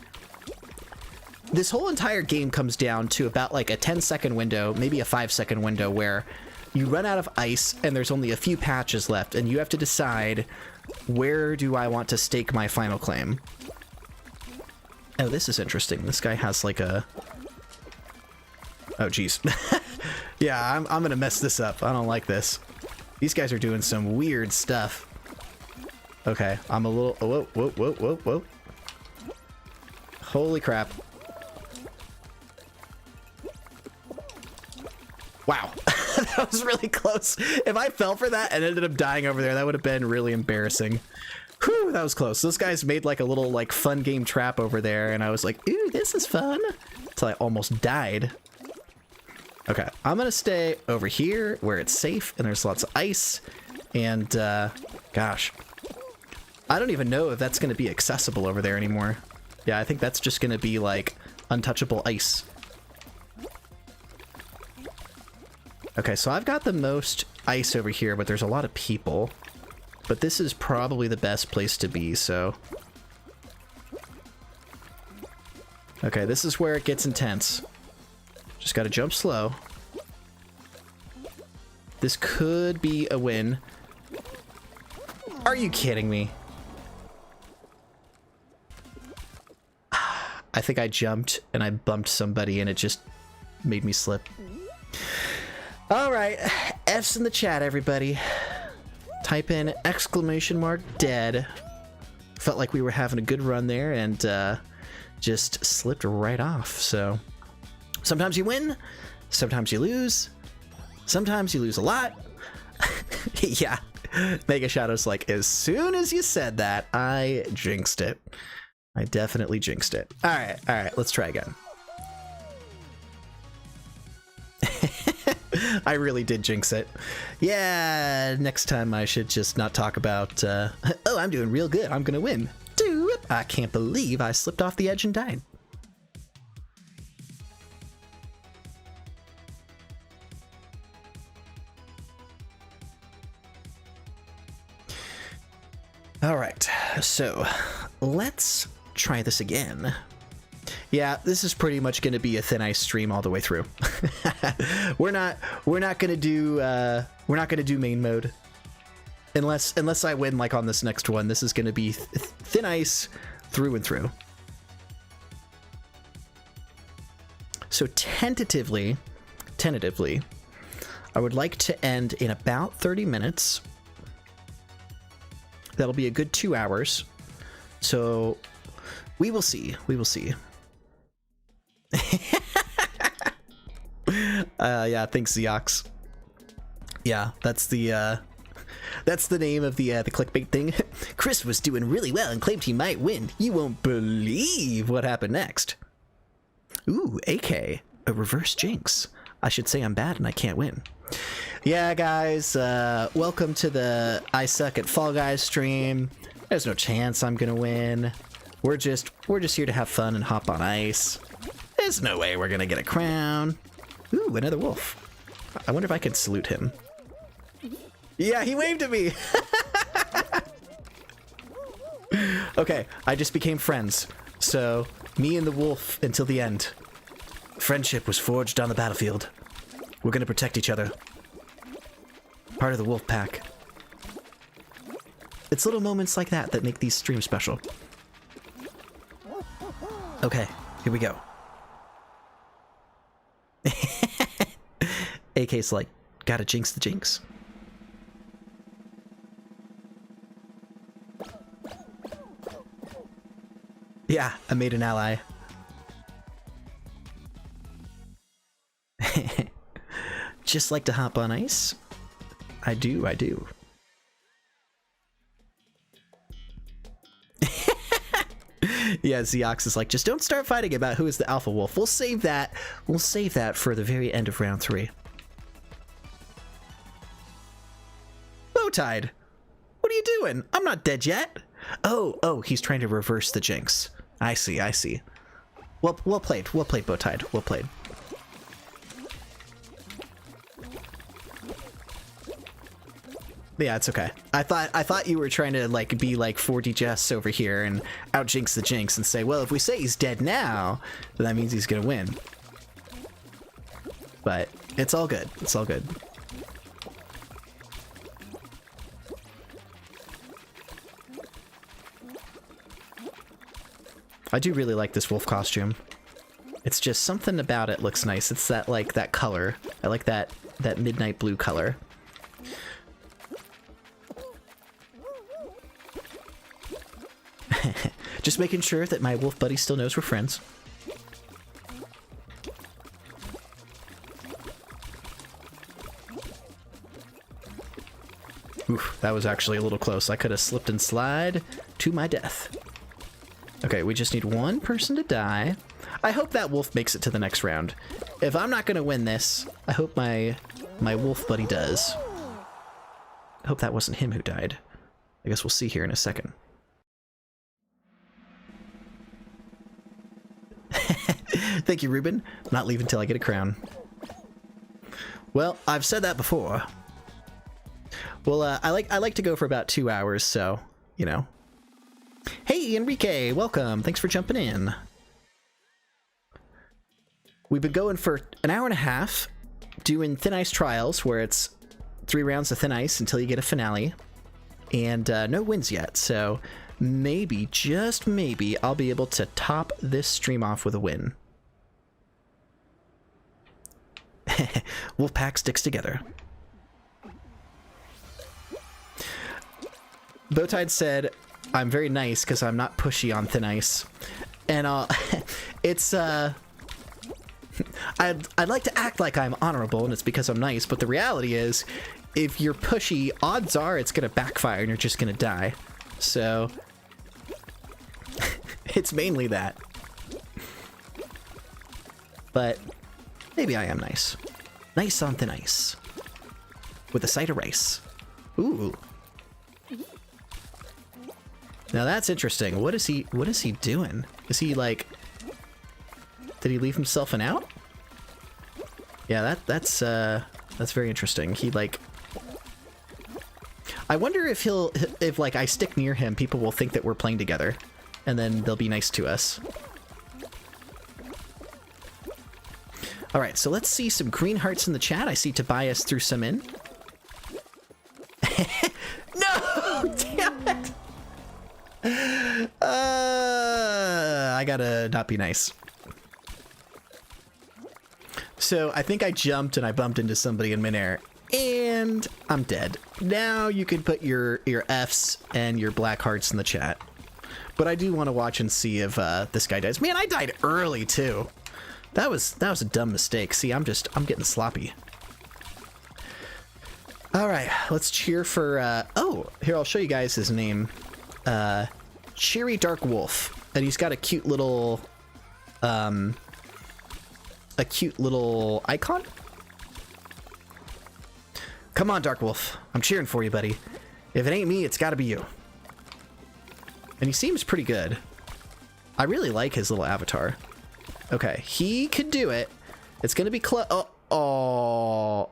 This whole entire game comes down to about like a 10-second window, maybe a 5-second window, where you run out of ice and there's only a few patches left, and you have to decide, where do I want to stake my final claim? Oh, this is interesting. This guy has like a... Oh, geez. Yeah, I'm gonna mess this up. I don't like this. These guys are doing some weird stuff. Okay, I'm a little... Oh, whoa, whoa, whoa, whoa, whoa. Holy crap. Wow. That was really close. If I fell for that and ended up dying over there, that would have been really embarrassing. Whew, that was close. Those guys made like a little like fun game trap over there, and I was like, ooh, this is fun. Until I almost died. Okay, I'm gonna stay over here where it's safe and there's lots of ice. And gosh, I don't even know if that's gonna be accessible over there anymore. Yeah, I think that's just gonna be like untouchable ice. Okay, so I've got the most ice over here, but there's a lot of people. But this is probably the best place to be, so... Okay, this is where it gets intense. Just gotta jump slow. This could be a win. Are you kidding me? I think I jumped and I bumped somebody and it just made me slip. Alright, F's in the chat, everybody. Type in !dead. Felt like we were having a good run there and just slipped right off. So sometimes you win, sometimes you lose, sometimes you lose a lot. Yeah, Mega Shadow's like, as soon as you said that, I jinxed it. I definitely jinxed it. Alright, let's try again. I really did jinx it. Yeah, next time I should just not talk about, oh, I'm doing real good, I'm gonna win. Dude, I can't believe I slipped off the edge and died. Alright, so let's try this again. Yeah, this is pretty much going to be a thin ice stream all the way through. we're not going to do main mode unless I win like on this next one. This is going to be thin ice through and through. So tentatively, I would like to end in about 30 minutes. That'll be a good 2 hours. So we will see. We will see. Yeah, thanks, Zeox. Yeah, that's the name of the clickbait thing. Chris was doing really well and claimed he might win. You won't believe what happened next. Ooh, AK, a reverse jinx. I should say I'm bad and I can't win. Yeah, guys, welcome to the I Suck at Fall Guys stream. There's no chance I'm gonna win. We're just here to have fun and hop on ice. There's no way we're gonna get a crown. Ooh, another wolf. I wonder if I could salute him. Yeah, he waved at me. Okay, I just became friends. So, me and the wolf until the end. Friendship was forged on the battlefield. We're gonna protect each other. Part of the wolf pack. It's little moments like that that make these streams special. Okay, here we go. AK's like, gotta jinx the jinx. Yeah, I made an ally. Just like to hop on ice? I do. Yeah, Zeox is like, just don't start fighting about who is the alpha wolf. We'll save that for the very end of round 3. Bowtied, what are you doing? I'm not dead yet. Oh, he's trying to reverse the jinx. I see. Well played, Bowtied, well played. Yeah, it's okay. I thought you were trying to like be like 4D Jess over here and out jinx the jinx and say, well, if we say he's dead now, then that means he's gonna win. But it's all good. It's all good. I do really like this wolf costume. It's just something about it looks nice. It's that, like, that color. I like that midnight blue color. Just making sure that my wolf buddy still knows we're friends. Oof, that was actually a little close. I could have slipped and slide to my death. Okay, we just need one person to die. I hope that wolf makes it to the next round. If I'm not gonna win this, I hope my wolf buddy does. I hope that wasn't him who died. I guess we'll see here in a second. Thank you, Ruben. I'm not leaving till I get a crown. Well, I've said that before. Well, I like to go for about 2 hours, so, you know. Hey, Enrique, welcome. Thanks for jumping in. We've been going for an hour and a half, doing Thin Ice Trials, where it's 3 rounds of Thin Ice until you get a finale. And no wins yet, so maybe, just maybe, I'll be able to top this stream off with a win. Wolfpack sticks together. Bowtide said, I'm very nice because I'm not pushy on Thin Ice. And it's, I'd like to act like I'm honorable and it's because I'm nice, but the reality is, if you're pushy, odds are it's gonna backfire and you're just gonna die. So, it's mainly that. But, maybe I am nice. Nice on Thin Ice. With a side of rice. Ooh. Now that's interesting. What is he doing? Is he like, did he leave himself an out? Yeah, that's very interesting. He like, I wonder if if like I stick near him, people will think that we're playing together and then they'll be nice to us. All right, so let's see some green hearts in the chat. I see Tobias threw some in. No, damn it. I gotta not be nice. So I think I jumped and I bumped into somebody in midair and I'm dead. Now you can put your Fs and your black hearts in the chat. But I do want to watch and see if this guy dies. Man, I died early too. That was a dumb mistake. See, I'm getting sloppy. All right, let's cheer for, oh, here, I'll show you guys his name. Cheery Dark Wolf. And he's got a cute little icon. Come on, Dark Wolf. I'm cheering for you, buddy. If it ain't me, it's gotta be you. And he seems pretty good. I really like his little avatar. Okay, he could do it. It's gonna be close. Oh,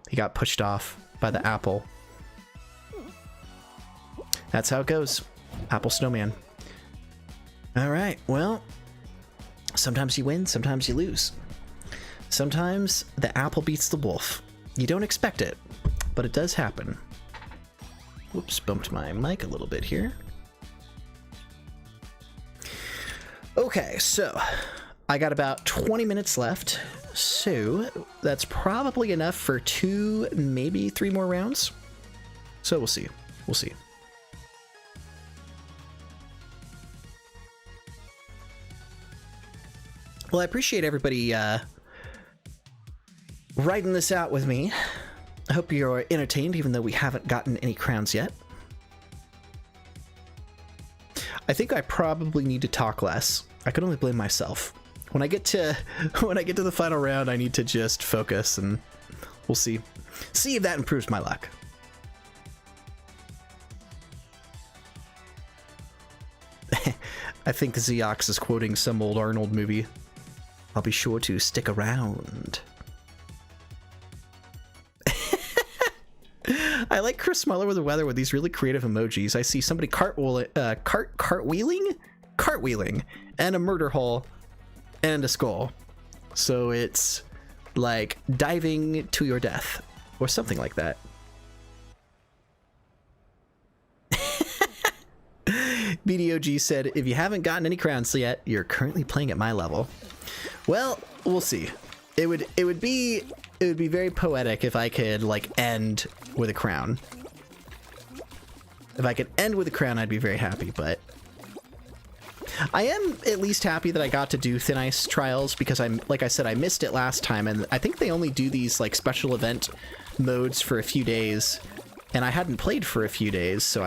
he got pushed off by the apple. That's how it goes. Apple snowman. All right, well, sometimes you win, sometimes you lose. Sometimes the apple beats the wolf. You don't expect it, but it does happen. Whoops, bumped my mic a little bit here. Okay, so I got about 20 minutes left, so that's probably enough for 2, maybe 3 more rounds. So we'll see. We'll see. Well, I appreciate everybody writing this out with me. I hope you're entertained, even though we haven't gotten any crowns yet. I think I probably need to talk less. I can only blame myself. When I get to the final round, I need to just focus, and we'll see if that improves my luck. I think Zeox is quoting some old Arnold movie. I'll be sure to stick around. I like Chris Muller with the weather with these really creative emojis. I see somebody cartwheeling, and a murder hole, and a skull. So it's like diving to your death, or something like that. BDOG said, if you haven't gotten any crowns yet, you're currently playing at my level. Well, we'll see. It would be very poetic if I could like end with a crown. If I could end with a crown, I'd be very happy, but I am at least happy that I got to do Thin Ice Trials because like I said, I missed it last time, and I think they only do these like special event modes for a few days, and I hadn't played for a few days, so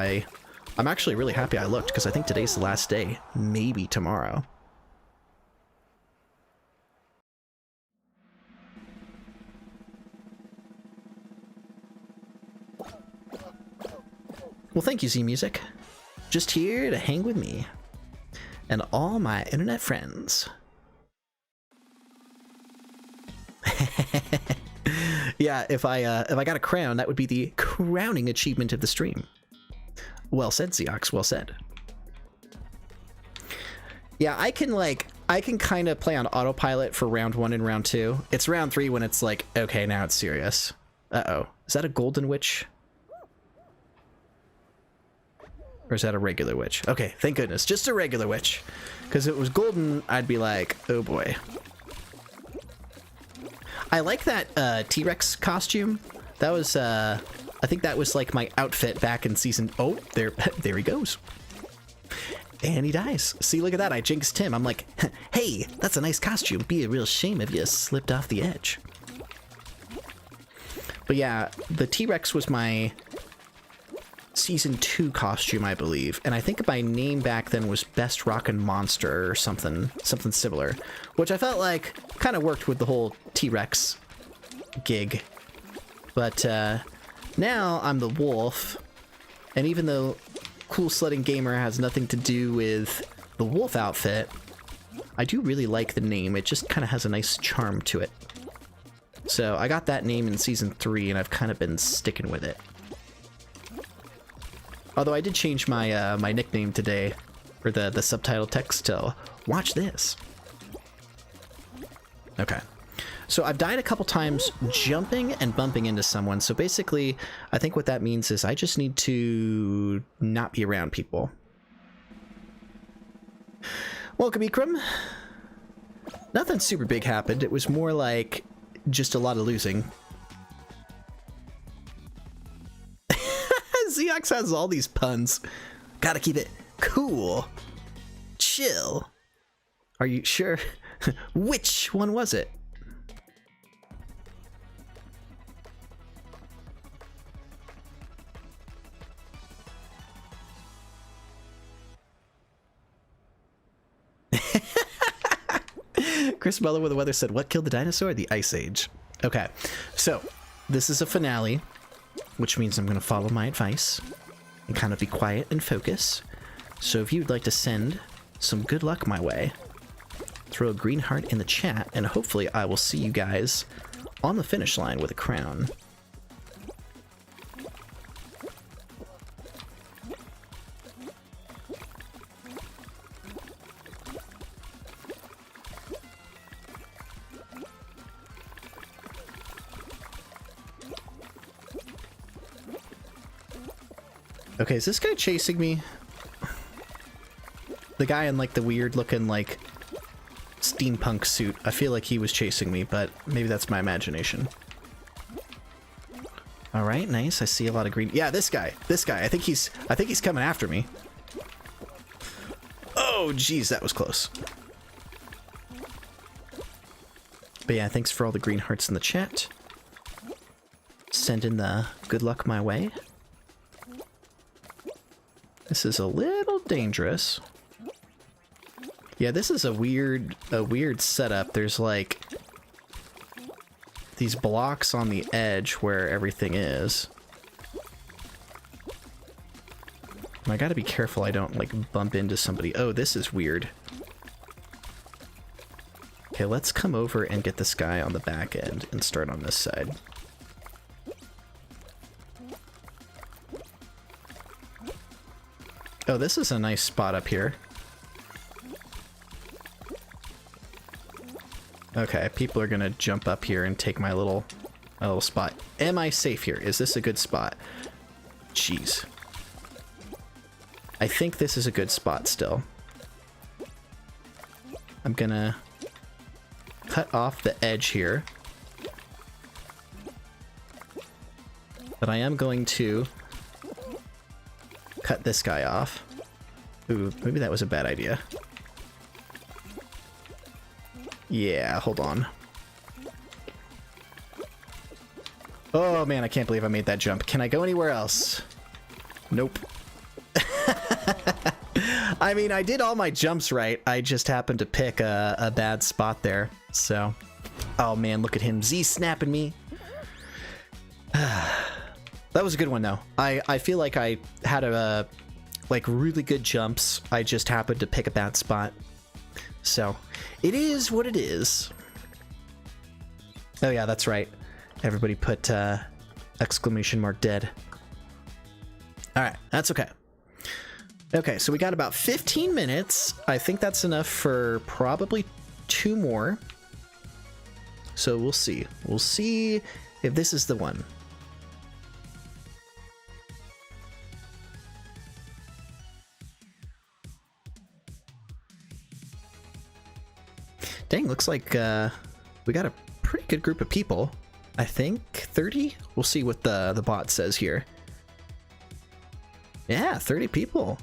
I'm actually really happy I looked because I think today's the last day, maybe tomorrow. Well, thank you, Z Music. Just here to hang with me and all my internet friends. Yeah, if I got a crown, that would be the crowning achievement of the stream. Well said, Zeox, well said. Yeah, I can kind of play on autopilot for round 1 and round 2. It's round 3 when it's like, okay, now it's serious. Uh-oh. Is that a golden witch? Or is that a regular witch? Okay, thank goodness. Just a regular witch. Because if it was golden, I'd be like, oh boy. I like that T-Rex costume. That was, I think that was like my outfit back in season... Oh, there he goes. And he dies. See, look at that. I jinxed him. I'm like, hey, that's a nice costume. Be a real shame if you slipped off the edge. But yeah, the T-Rex was my season 2 costume, I believe, and I think my name back then was Best Rockin' Monster or something similar, which I felt like kind of worked with the whole T-Rex gig. But now I'm the wolf, and even though Cool Sledding Gamer has nothing to do with the wolf outfit, I do really like the name. It just kind of has a nice charm to it. So I got that name in season 3, and I've kind of been sticking with it. Although I did change my my nickname today, or the subtitle text to "Watch this." Okay, so I've died a couple times jumping and bumping into someone. So basically, I think what that means is I just need to not be around people. Welcome, Ikram. Nothing super big happened. It was more like just a lot of losing. Zeox has all these puns. Gotta keep it cool. Chill. Are you sure? Which one was it? Chris Muller with the weather said, what killed the dinosaur? The Ice Age. Okay, so this is a finale, which means I'm going to follow my advice and kind of be quiet and focus. So if you'd like to send some good luck my way, throw a green heart in the chat, and hopefully I will see you guys on the finish line with a crown. Okay, is this guy chasing me? The guy in like the weird looking like steampunk suit. I feel like he was chasing me, but maybe that's my imagination. All right, nice. I see a lot of green. Yeah, this guy. I think he's coming after me. Oh, geez, that was close. But yeah, thanks for all the green hearts in the chat. Send in the good luck my way. This is a little dangerous. Yeah, this is a weird setup. There's like these blocks on the edge where everything is. And I gotta be careful I don't like bump into somebody. Oh, this is weird. Okay, let's come over and get this guy on the back end and start on this side. Oh, this is a nice spot up here. Okay, people are gonna jump up here and take my little spot. Am I safe here? Is this a good spot? Jeez. I think this is a good spot still. I'm gonna cut off the edge here. But I am going to cut this guy off. Ooh, maybe that was a bad idea. Yeah, hold on. Oh man, I can't believe I made that jump. Can I go anywhere else? Nope. I mean, I did all my jumps right. I just happened to pick a bad spot there. So, oh man, look at him. Z snapping me. That was a good one though. I feel like I had a like really good jumps. I just happened to pick a bad spot. So, it is what it is. Oh yeah, that's right. Everybody put exclamation mark dead. All right, that's okay. Okay, so we got about 15 minutes. I think that's enough for probably 2 more. So we'll see. We'll see if this is the one. Dang, looks like we got a pretty good group of people. I think 30? We'll see what the bot says here. Yeah, 30 people.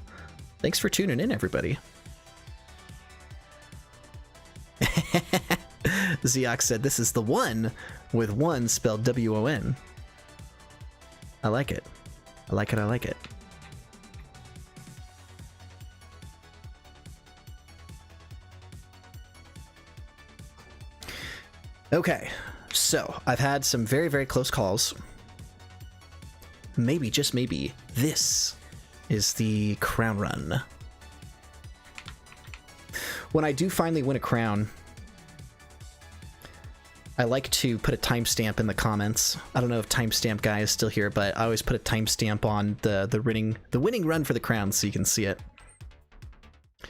Thanks for tuning in, everybody. Zeox said this is the one with one spelled W-O-N. I like it. I like it, I like it. Okay, so I've had some very, very close calls. Maybe, just maybe, this is the crown run. When I do finally win a crown, I like to put a timestamp in the comments. I don't know if timestamp guy is still here, but I always put a timestamp on the winning run for the crown so you can see it.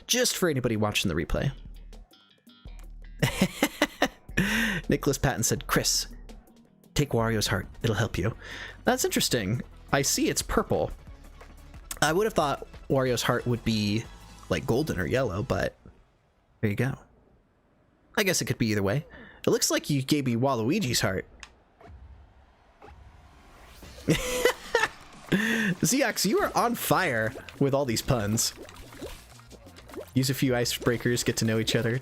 Just for anybody watching the replay. Nicholas Patton said, Chris, take Wario's heart. It'll help you. That's interesting. I see it's purple. I would have thought Wario's heart would be like golden or yellow, but there you go. I guess it could be either way. It looks like you gave me Waluigi's heart. Zeox, you are on fire with all these puns. Use a few icebreakers, get to know each other.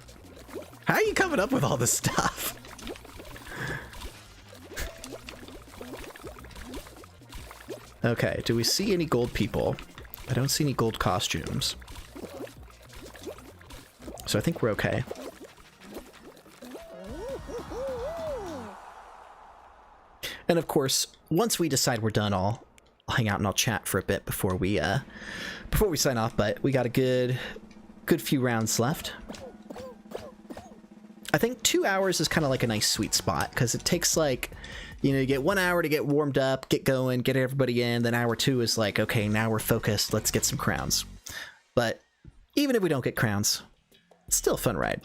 How are you coming up with all this stuff? Okay, do we see any gold people? I don't see any gold costumes. So I think we're okay. And of course, once we decide we're done, I'll hang out and I'll chat for a bit before we sign off, but we got a good few rounds left. I think 2 hours is kind of like a nice sweet spot, because it takes like, you know, you get 1 hour to get warmed up, get going, get everybody in, then hour 2 is like, okay, now we're focused, let's get some crowns. But even if we don't get crowns, it's still a fun ride.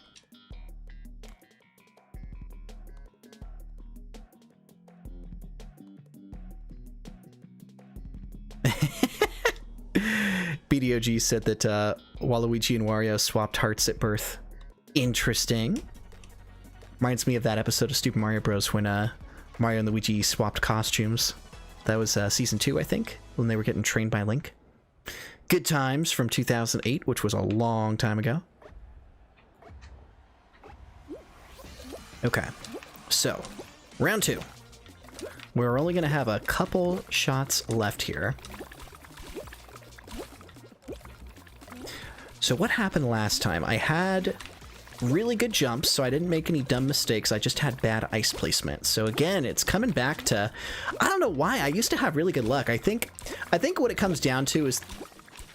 BDOG said that Waluigi and Wario swapped hearts at birth. Interesting. Reminds me of that episode of Super Mario Bros. When Mario and Luigi swapped costumes. That was season 2, I think, when they were getting trained by Link. Good Times from 2008, which was a long time ago. Okay, so round 2. We're only going to have a couple shots left here. So what happened last time? I had really good jumps, so I didn't make any dumb mistakes. I just had bad ice placement. So again, it's coming back to, I don't know why. I used to have really good luck. I think what it comes down to is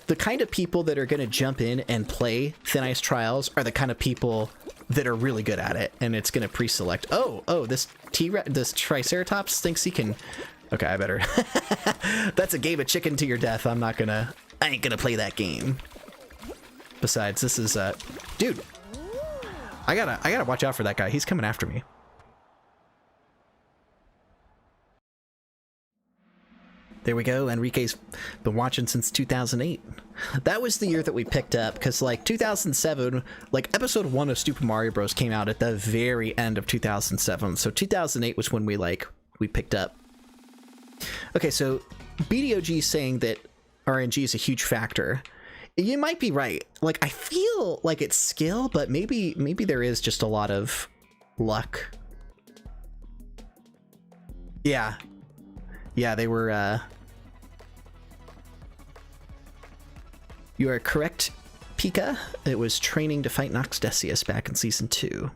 the kind of people that are going to jump in and play Thin Ice Trials are the kind of people that are really good at it, and it's going to pre-select. Oh, this Triceratops thinks he can. Okay, I better. That's a game of chicken to your death. I ain't gonna play that game. Besides, this is dude. I gotta watch out for that guy. He's coming after me. There we go. Enrique's been watching since 2008. That was the year that we picked up, because like 2007, like episode 1 of Super Mario Bros. Came out at the very end of 2007. So 2008 was when we picked up. Okay, so BDOG saying that RNG is a huge factor. You might be right. Like, I feel like it's skill, but maybe there is just a lot of luck. Yeah. Yeah, they were, You are correct, Pika. It was training to fight Nox Decius back in Season 2.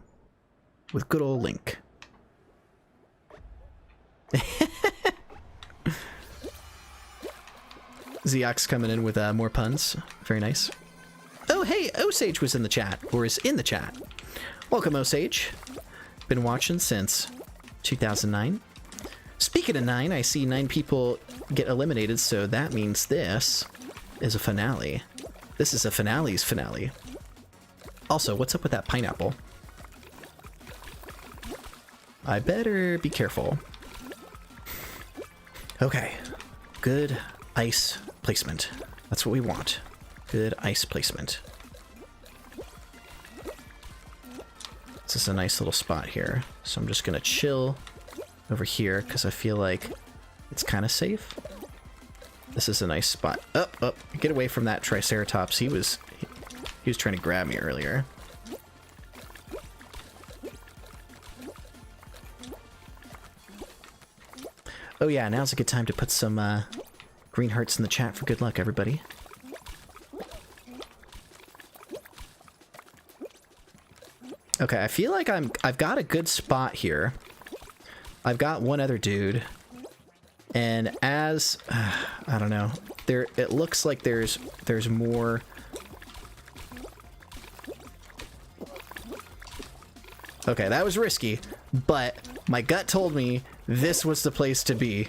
With good old Link. Zeox coming in with more puns. Very nice. Oh, hey, Osage was in the chat, or is in the chat. Welcome, Osage. Been watching since 2009. Speaking of 9, I see 9 people get eliminated, so that means this is a finale. This is a finale's finale. Also, what's up with that pineapple? I better be careful. Okay, good ice placement. That's what we want. Good ice placement. This is a nice little spot here. So I'm just gonna chill over here because I feel like it's kind of safe. This is a nice spot. Up. Get away from that Triceratops. He was trying to grab me earlier. Oh yeah, now's a good time to put some green hearts in the chat for good luck, everybody. Okay, I feel like I've got a good spot here. I've got one other dude, and as I don't know, it looks like there's more. Okay, that was risky, but my gut told me this was the place to be.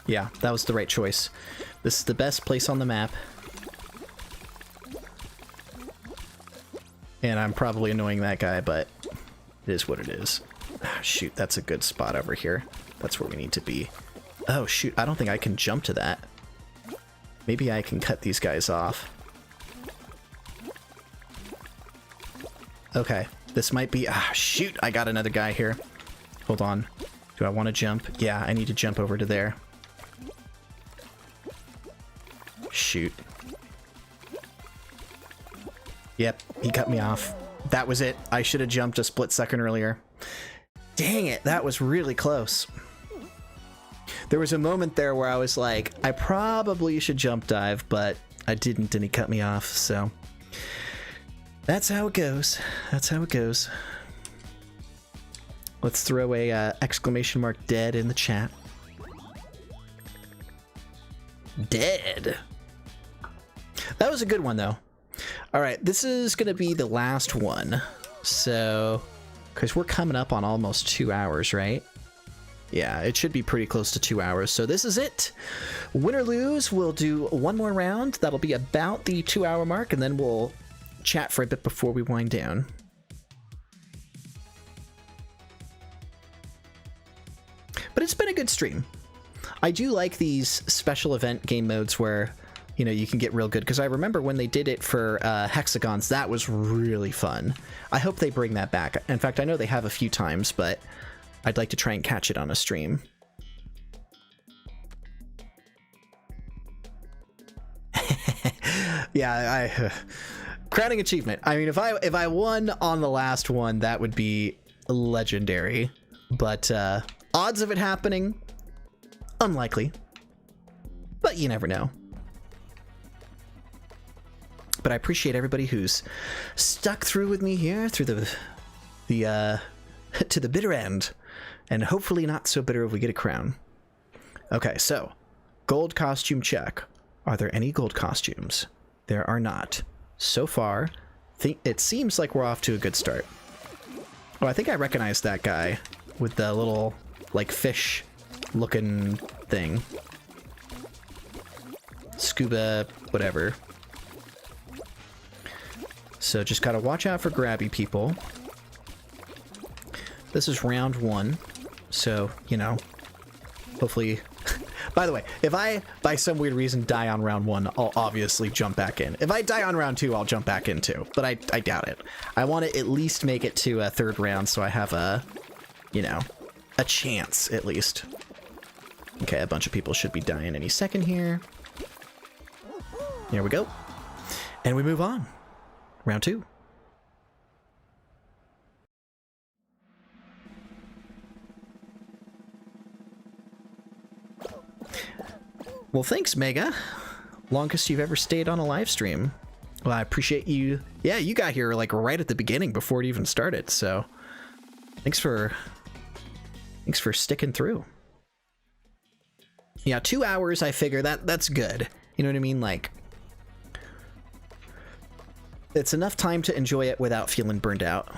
Yeah, that was the right choice. This is the best place on the map. And I'm probably annoying that guy, but it is what it is. Ah, shoot, that's a good spot over here. That's where we need to be. Oh, shoot, I don't think I can jump to that. Maybe I can cut these guys off. Okay, this might be... Ah, shoot, I got another guy here. Hold on. Do I want to jump? Yeah, I need to jump over to there. Shoot. Yep, he cut me off. That was it. I should have jumped a split second earlier. Dang it, that was really close. There was a moment there where I was like, I probably should jump dive, but I didn't, and he cut me off, so... That's how it goes. That's how it goes. Let's throw a exclamation mark dead in the chat. Dead. That was a good one, though. All right, this is going to be the last one. So, because we're coming up on almost 2 hours, right? Yeah, it should be pretty close to 2 hours. So this is it. Win or lose, we'll do one more round. That'll be about the 2 hour mark, and then we'll chat for a bit before we wind down. But it's been a good stream. I do like these special event game modes where, you know, you can get real good, because I remember when they did it for hexagons, that was really fun. I hope they bring that back. In fact, I know they have a few times, but I'd like to try and catch it on a stream. Yeah, crowning achievement. I mean, if I won on the last one, that would be legendary. But odds of it happening, unlikely. But you never know. But I appreciate everybody who's stuck through with me here through the to the bitter end, and hopefully not so bitter if we get a crown. Okay, so gold costume check. Are there any gold costumes? There are not. So far, it seems like we're off to a good start. Oh, I think I recognize that guy with the little, like, fish-looking thing. Scuba, whatever. So just gotta watch out for grabby people. This is round 1, so, you know, hopefully... By the way, if I, by some weird reason, die on round 1, I'll obviously jump back in. If I die on round 2, I'll jump back in too, but I doubt it. I want to at least make it to a 3rd round so I have a, you know, a chance at least. Okay, a bunch of people should be dying any second here. There we go. And we move on. Round 2. Well, thanks, Mega. Longest you've ever stayed on a live stream. Well, I appreciate you. Yeah, you got here like right at the beginning before it even started, so thanks for sticking through. Yeah, 2 hours, I figure that's good. You know what I mean? Like, it's enough time to enjoy it without feeling burned out.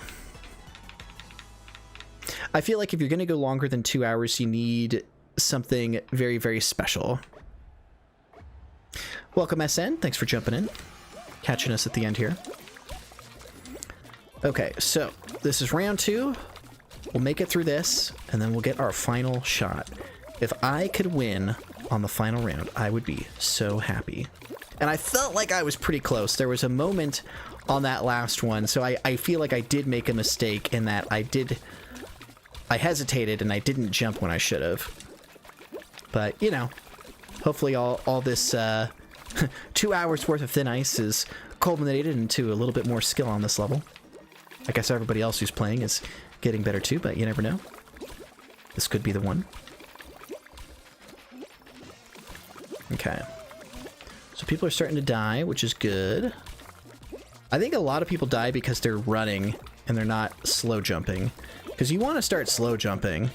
I feel like if you're going to go longer than 2 hours, you need something very, very special. Welcome, SN. Thanks for jumping in. Catching us at the end here. Okay, so this is round 2. We'll make it through this, and then we'll get our final shot. If I could win on the final round, I would be so happy. And I felt like I was pretty close. There was a moment on that last one, so I feel like I did make a mistake in that I hesitated and I didn't jump when I should have. But, you know, hopefully all this 2 hours worth of thin ice is culminated into a little bit more skill on this level. I guess everybody else who's playing is getting better too, but you never know. This could be the one. Okay. So people are starting to die, which is good. I think a lot of people die because they're running and they're not slow jumping. Because you want to start slow jumping.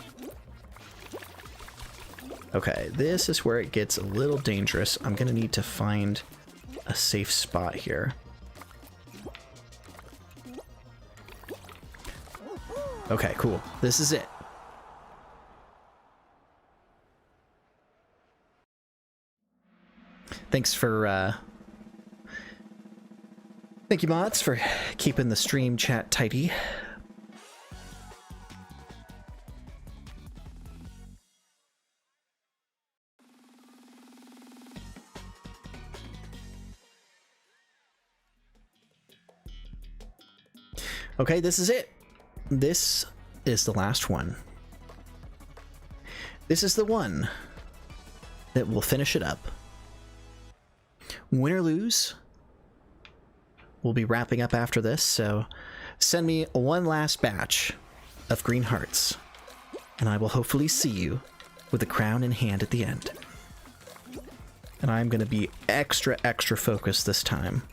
Okay, this is where it gets a little dangerous. I'm going to need to find a safe spot here. Okay, cool. This is it. Thanks for, thank you, mods, for keeping the stream chat tidy. Okay, this is it. This is the last one. This is the one that will finish it up. Win or lose, we'll be wrapping up after this, so send me one last batch of green hearts, and I will hopefully see you with the crown in hand at the end. And I'm going to be extra focused this time.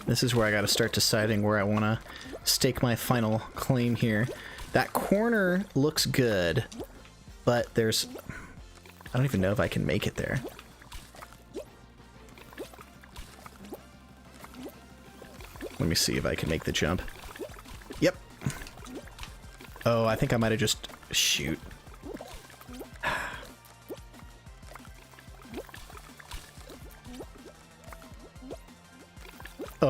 This is where I gotta start deciding where I want to stake my final claim here. That corner looks good, but there's... I don't even know if I can make it there. Let me see if I can make the jump. Yep. Oh, I think I might have just... Shoot.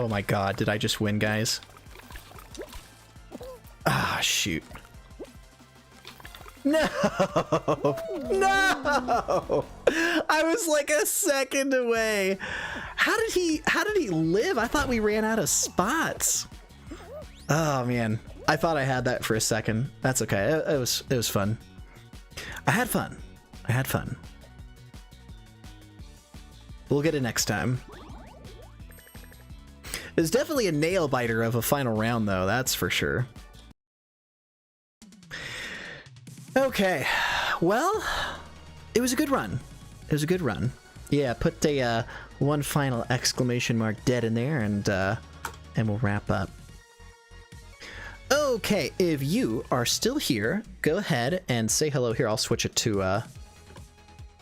Oh my god, did I just win, guys? Ah, shoot. No! No! I was like a second away. How did he live? I thought we ran out of spots. Oh man. I thought I had that for a second. That's okay. It was fun. I had fun. We'll get it next time. It's definitely a nail biter of a final round though, that's for sure. Okay, well, it was a good run. Yeah, put a one final exclamation mark dead in there, and we'll wrap up. Okay, if you are still here, go ahead and say hello here. I'll switch it to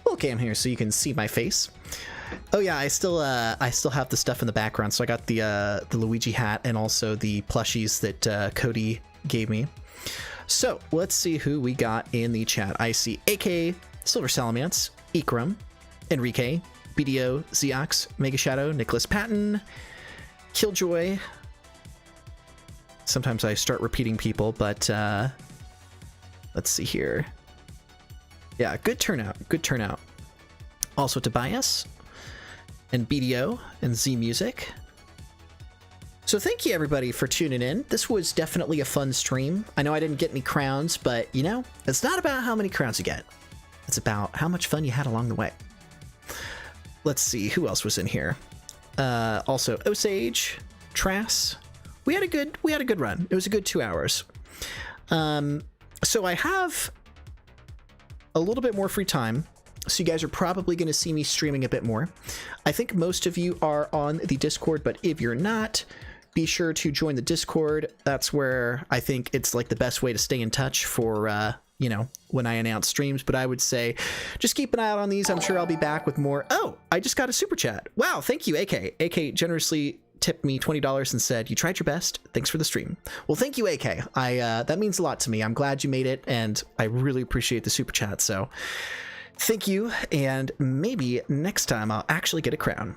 full cam here so you can see my face. Oh yeah, I still have the stuff in the background. So I got the Luigi hat and also the plushies that Cody gave me. So let's see who we got in the chat. I see AK, Silver Salamance, Ikram, Enrique, BDO, Zeox, Mega Shadow, Nicholas Patton, Killjoy. Sometimes I start repeating people, but let's see here. Yeah, good turnout. Also Tobias and BDO and Z Music. So thank you everybody for tuning in. This was definitely a fun stream. I know I didn't get any crowns, but you know, it's not about how many crowns you get. It's about how much fun you had along the way. Let's see who else was in here. Also Osage, Trass. We had a good run. It was a good 2 hours. So I have a little bit more free time. So you guys are probably going to see me streaming a bit more. I think most of you are on the Discord, but if you're not, be sure to join the Discord. That's where I think it's like the best way to stay in touch for, you know, when I announce streams. But I would say just keep an eye out on these. I'm sure I'll be back with more. Oh, I just got a super chat. Wow, thank you, AK. AK generously tipped me $20 and said, "You tried your best. Thanks for the stream." Well, thank you, AK. That means a lot to me. I'm glad you made it, and I really appreciate the super chat. So thank you, and maybe next time I'll actually get a crown.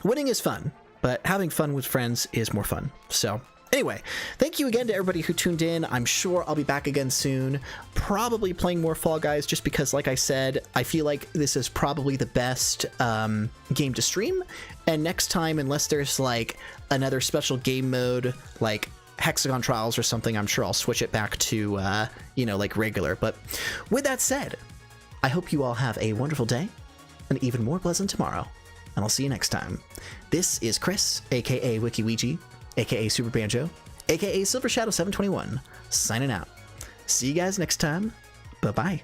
Winning is fun, but having fun with friends is more fun. So anyway, thank you again to everybody who tuned in. I'm sure I'll be back again soon, probably playing more Fall Guys, just because, like I said, I feel like this is probably the best game to stream. And next time, unless there's like another special game mode, like Hexagon Trials or something, I'm sure I'll switch it back to, you know, like regular. But with that said, I hope you all have a wonderful day, an even more pleasant tomorrow, and I'll see you next time. This is Chris, aka WikiWeegie, aka Super Banjo, aka Silver Shadow 721, signing out. See you guys next time. Bye-bye.